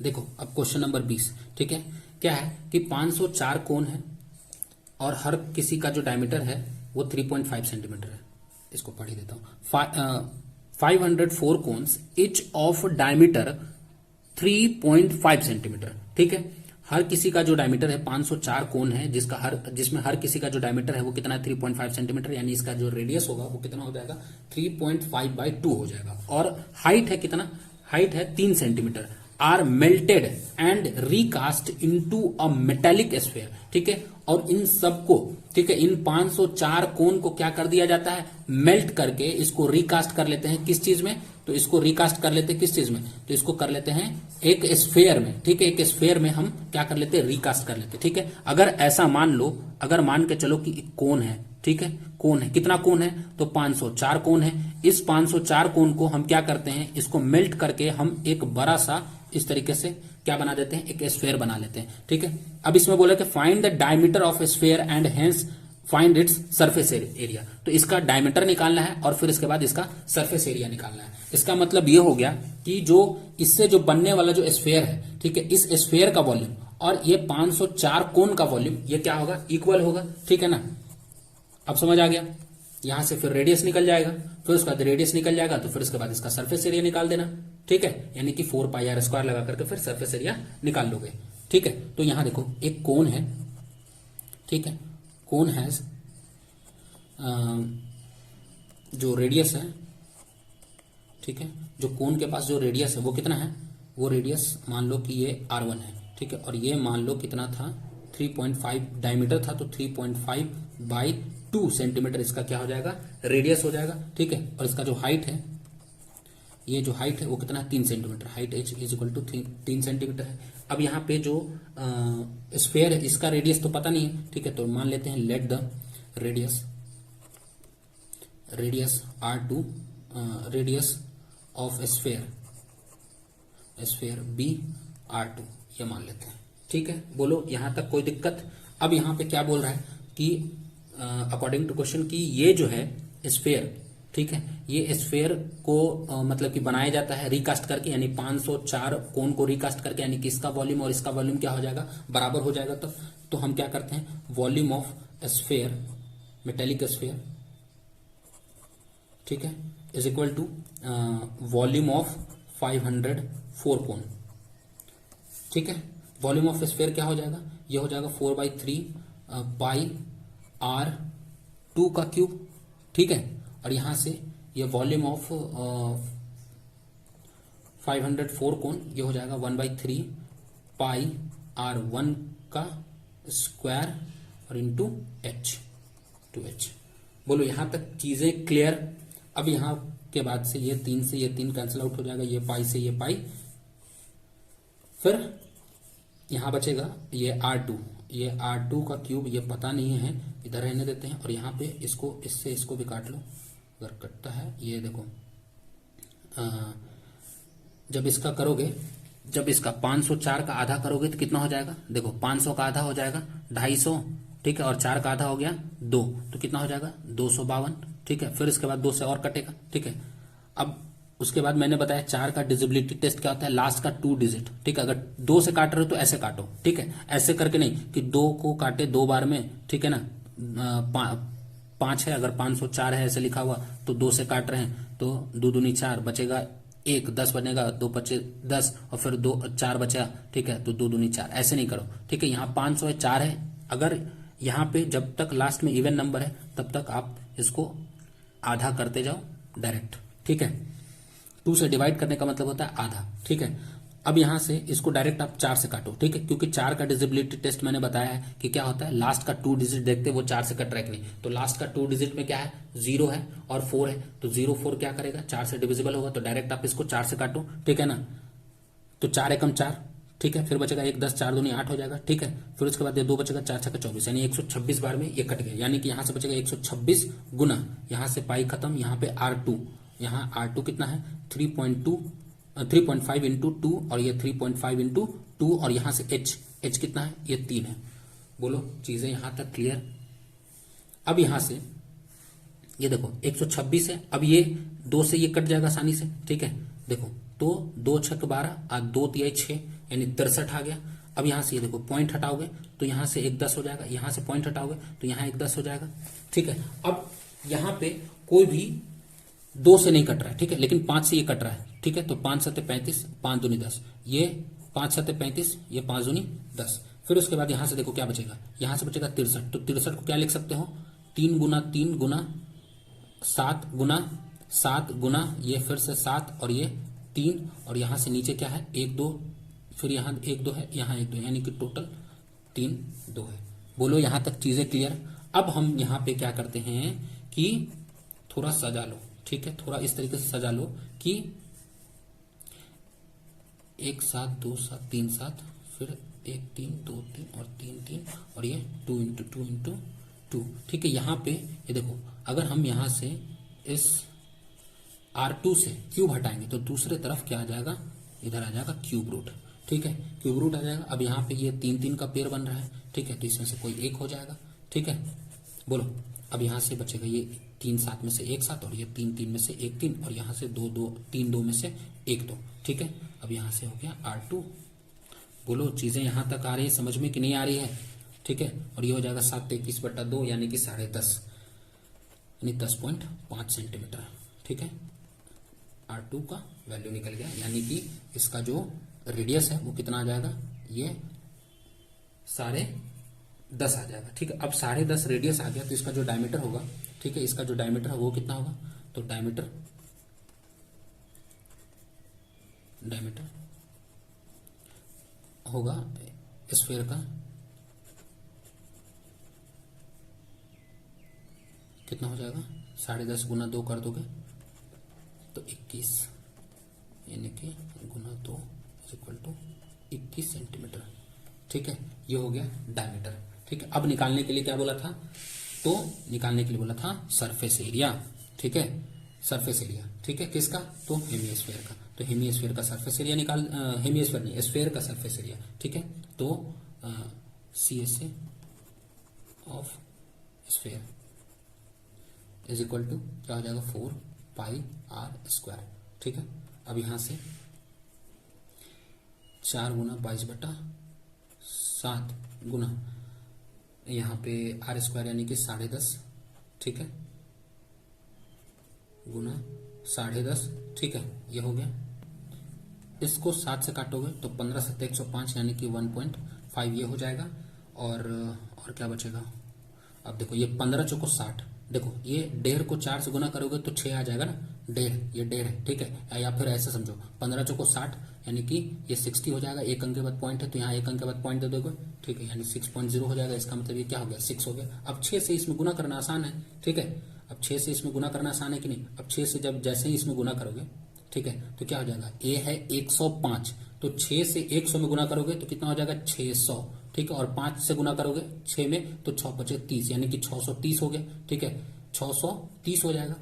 देखो अब क्वेश्चन नंबर 20, ठीक है। क्या है कि 504 कोण है और हर किसी का जो डायमीटर है वो 3.5 सेंटीमीटर है। इसको पढ़ ही देता हूं। 504 cones each of diameter 3.5 centimetre, ठीक है। हर किसी का जो डायमीटर है 504 कोण है जिसमें हर किसी का जो डायमीटर है वो कितना है 3.5 सेंटीमीटर, यानी इसका जो रेडियस होगा वो कितना हो जाएगा 3.5/2 हो जाएगा। और हाइट है कितना, हाइट है 3 centimetre. Are melted and recast into a metallic sphere, ठीक है। और इन सबको, ठीक है, इन 504 कोण को क्या कर दिया जाता है, मेल्ट करके इसको रिकास्ट कर लेते हैं किस चीज में, तो इसको रिकास्ट कर लेते हैं किस चीज में, तो इसको कर लेते हैं एक स्फीयर में, ठीक है। एक स्फीयर में हम क्या कर लेते हैं, रिकास्ट कर लेते हैं, ठीक है। अगर ऐसा मान लो, अगर मान के चलो कि एक कोण है, ठीक है, कोण है, कितना कोण है, तो 504 कोण है। इस 504 कोण को हम क्या करते हैं, इसको मेल्ट करके हम एक बड़ा सा इस तरीके से क्या बना देते हैं, एक स्फीयर बना लेते हैं, ठीक है। अब इसमें बोला कि find the diameter of sphere and hence find its surface area. तो इसका डायमीटर निकालना है और फिर इसके बाद इसका सरफेस एरिया निकालना है। इसका मतलब ये हो गया कि जो इससे जो बनने वाला जो स्फीयर है, ठीक है, इस स्फीयर का वॉल्यूम और ये 504 कोण का वॉल्यूम ये क्या होगा, इक्वल होगा, ठीक है ना। अब समझ आ गया। यहां से फिर रेडियस निकल जाएगा, फिर उसके बाद रेडियस निकल जाएगा तो फिर उसके बाद इसका सरफेस एरिया निकाल देना, ठीक है, यानी कि 4πr² लगा करके फिर सरफेस एरिया निकाल लोगे, ठीक है। तो यहां देखो एक कोण है, ठीक है, कोण हैज जो रेडियस है, ठीक है, जो कोण के पास जो रेडियस है वो कितना है, वो रेडियस मान लो कि ये r1 है, ठीक है, और ये मान लो कितना था 3.5 डायमीटर था, तो 3.5/2 सेंटीमीटर इसका क्या हो जाएगा, रेडियस हो जाएगा, ठीक है। और इसका जो हाइट है, ये जो हाइट है वो कितना है 3 centimetre, height h is equal to 3 centimetre है। अब यहाँ पे जो स्फीयर है इसका रेडियस तो पता नहीं है, ठीक है, तो मान लेते हैं let the radius r2 radius of sphere be r2 ये मान लेते हैं, ठीक है। बोलो यहां तक कोई दिक्कत। अब यहां पे क्या बोल रहा है कि अकॉर्डिंग टू क्वेश्चन की ये जो है स्फीयर, ठीक है, ये स्फीयर को मतलब कि बनाया जाता है रिकास्ट करके, यानी 504 कोण को रिकास्ट करके, यानी कि इसका वॉल्यूम और इसका वॉल्यूम क्या हो जाएगा, बराबर हो जाएगा। तो हम क्या करते हैं, volume of sphere, metallic sphere, ठीक है, is equal to volume of 504 cone, ठीक है। वॉल्यूम ऑफ स्फीयर क्या हो जाएगा, ये हो जाएगा 4/3 पाई r2 का क्यूब, ठीक है। और यहां से ये वॉल्यूम ऑफ 504 कोण ये हो जाएगा 1/3 पाई r1 का स्क्वायर और इंटू h। बोलो यहां तक चीजें क्लियर। अब यहां के बाद से ये 3 से ये 3 कैंसिल आउट हो जाएगा, ये पाई से ये पाई, फिर यहां बचेगा ये r2 का क्यूब, ये पता नहीं है, इधर रहने देते हैं। और यहाँ पे इसको इससे इसको भी काट लो अगर कटता है। ये देखो जब इसका करोगे, जब इसका 504 का आधा करोगे तो कितना हो जाएगा, देखो 500 का आधा हो जाएगा 250, ठीक है, और 4 का आधा हो गया 2, तो कितना हो जाएगा 252, ठीक है। फिर इसके बाद 2 से और कटेगा, ठीक है। अब उसके बाद मैंने बताया 4 का डिजिबिलिटी टेस्ट क्या होता है, लास्ट का 2 डिजिट, ठीक है। अगर 2 से काट रहे हो तो ऐसे काटो, ठीक है, ऐसे करके नहीं कि 2 को काटे 2 बार में, ठीक है ना। 5 है, अगर 504 है ऐसे लिखा हुआ तो 2 से काट रहे हैं तो 2 दूनी 4 बचेगा 1, 10 बनेगा, 2 बचे 10 और फिर 2 4 बचा, ठीक है, तो 2 दूनी 4, ऐसे नहीं करो, ठीक है। यहाँ 500 है, 4 है, अगर यहाँ पे जब तक लास्ट में इवन नंबर है तब तक आप इसको आधा करते जाओ डायरेक्ट, ठीक है। 2 से डिवाइड करने का मतलब होता है आधा, ठीक है। अब यहां से इसको डायरेक्ट आप 4 से काटो, ठीक है, क्योंकि 4 का डिजिबिलिटी टेस्ट मैंने बताया है कि क्या होता है, लास्ट का 2 डिजिट देखते हैं वो 4 से कट रहा है कि नहीं। तो लास्ट का 2 डिजिट में क्या है, 0 है और 4 है, तो 0 4 क्या करेगा, 4 से डिविजिबल होगा, तो डायरेक्ट आप इसको 4 से काटो, ठीक है ना। तो 4 एकम 4, ठीक है, फिर बचेगा 1 10 4 दूनी 8 हो जाएगा, ठीक है। फिर उसके बाद ये 2 बचेगा, 4 6 24, यानी 126 बार में ये कट गया, यानी कि यहां से बचेगा 126 गुना, यहां से पाई खत्म, यहां पे R2, यहाँ R2 कितना है 3.5 इंटू 2 और ये 3.5 इंटू 2 और यहां से H कितना है, ये 3 है। बोलो चीजें यहां तक क्लियर। अब यहां से ये देखो 126 है, अब ये 2 से ये कट जाएगा आसानी से, ठीक है। देखो तो 2 6 12 और 2 3 6 यानी 63 आ गया। अब यहां से ये देखो पॉइंट हटाओगे तो यहां से 1 10 हो जाएगा, यहां से पॉइंट हटाओगे तो यहां 1 10 हो जाएगा, ठीक है। अब यहां पे कोई भी 2 से नहीं कट रहा है, ठीक है, लेकिन 5 से ये कट रहा है, ठीक है। तो 5 7 35, 5 दूनी 10, ये 5 7 35, ये 5 दूनी 10। फिर उसके बाद यहां से देखो क्या बचेगा, यहां से बचेगा 63, तो 63 को क्या लिख सकते हो, 3 गुना 3 गुना 7 गुना 7 गुना ये फिर से 7 और ये 3 और यहां से नीचे क्या है 1 2, फिर यहां 1 2 है, यहां 1 2, यानी कि टोटल 3 2 है। बोलो यहां तक चीजें क्लियर। अब हम यहां पे क्या करते हैं कि थोड़ा सजा लो, ठीक है, थोड़ा इस तरीके से सजा लो कि 1 7 2 7 3 7, फिर 1 3 2 3 और 3 3 और ये 2 इंटू 2 इंटू 2, ठीक है। यहां पे ये देखो अगर हम यहां से इस R2 से क्यूब हटाएंगे तो दूसरे तरफ क्या आ जाएगा, इधर आ जाएगा क्यूब रूट, ठीक है, क्यूब रूट आ जाएगा। अब यहाँ पे ये 3 3 का पेयर बन रहा है, ठीक है, तो इसमें से कोई एक हो जाएगा, ठीक है। बोलो अब यहां से बचेगा ये 3 7 में से 1 7 और ये 3 3 में से 1 3 और यहां से 2 2 3 2 में से 1 2, ठीक है। अब यहां से हो गया R2। बोलो चीजें यहां तक आ रही है समझ में कि नहीं आ रही है, ठीक है। और ये हो जाएगा 7 21/2 यानी कि 10.5 यानी 10.5 सेंटीमीटर, ठीक है। R2 का वैल्यू निकल गया, यानी कि इसका जो रेडियस है वो कितना आ जाएगा, ये 10.5 आ जाएगा, ठीक है। अब 10.5 रेडियस आ गया तो इसका जो डायमीटर होगा, ठीक है, इसका जो डायमीटर है वो कितना होगा, तो डायमीटर होगा स्फीयर का कितना हो जाएगा, 10.5 गुना 2 कर दोगे तो 21, यानी कि गुना 2 इक्वल टू 21 सेंटीमीटर, ठीक है। ये हो गया डायमीटर, ठीक है। अब निकालने के लिए क्या बोला था, तो निकालने के लिए बोला था सरफेस एरिया, ठीक है, सरफेस एरिया, ठीक है, किसका, तो हेमिस्फीयर का। तो हेमिस्फीयर का सरफेस एरिया निकाल, हेमिस्फीयर नहीं स्फीयर का सरफेस एरिया, ठीक है। तो CSA of sphere is equal to क्या हो जाएगा 4 पाई r², ठीक है। अब यहां से 4 गुना 22/7 गुना यहाँ पे r² यानी कि 10.5, ठीक है, गुना 10.5, ठीक है, ये हो गया। इसको 7 से काटोगे तो 15 7 105 यानी कि 1.5 ये हो जाएगा। और क्या बचेगा, अब देखो ये 15 चौको 60, देखो ये 1.5 को 4 से गुना करोगे तो 6 आ जाएगा ना, 1.5 ये 1.5 है, ठीक है। या फिर ऐसे समझो 15 चौको 60 यानी कि ये 60 हो जाएगा, एक अंक के बाद पॉइंट है तो यहाँ एक अंक के बाद पॉइंट दे दोगे, ठीक है, यानी 6.0 हो जाएगा। इसका मतलब ये क्या हो गया 6 हो गया। अब 6 से इसमें गुना करना आसान है, ठीक है, अब 6 से इसमें गुना करना आसान है कि नहीं। अब 6 से जब जैसे ही इसमें गुना करोगे, ठीक है, तो क्या हो जाएगा, ए है 105, तो 6 से 100 में गुना करोगे तो कितना हो जाएगा 600, ठीक है। और 5 से गुना करोगे 6 में तो 6 5 30 यानी कि 630 हो गया, ठीक है, 630 हो जाएगा।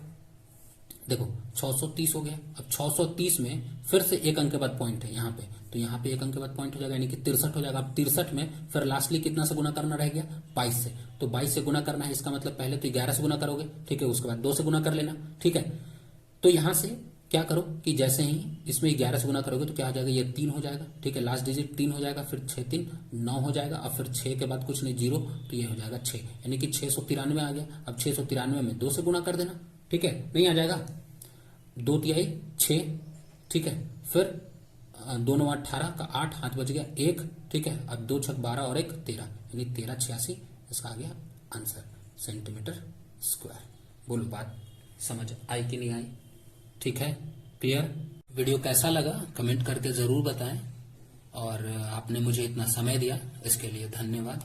देखो 630 हो गया। अब 630 में फिर से एक अंक के बाद पॉइंट है यहाँ पे, तो यहाँ पे एक अंक के बाद पॉइंट हो जाएगा यानी कि 63 हो जाएगा। अब 63 में फिर लास्टली कितना से गुना करना रह गया 22 से, तो 22 से गुना करना है, इसका मतलब पहले तो 11 से गुना करोगे, ठीक है, उसके बाद 2 से गुना कर लेना, ठीक है। तो यहां से क्या करो कि जैसे ही इसमें 11 से गुना करोगे तो क्या हो जाएगा, ये 3 हो जाएगा, ठीक है, लास्ट डिजिट 3 हो जाएगा, फिर 6 3 9 हो जाएगा, अब फिर 6 के बाद कुछ नहीं 0, तो ये हो जाएगा 6 यानी कि 693 आ गया। अब 693 में 2 से गुना कर देना, ठीक है, नहीं आ जाएगा 2 तिहाई 6, ठीक है, फिर 2 9 18 का 8 हाथ बच गया 1, ठीक है। अब 2 6 12 और 1 13 यानी 13 86 इसका आ गया आंसर सेंटीमीटर स्क्वायर। बोलो बात समझ आई कि नहीं आई? ठीक है, क्लियर? वीडियो कैसा लगा कमेंट करके जरूर बताएं, और आपने मुझे इतना समय दिया इसके लिए धन्यवाद।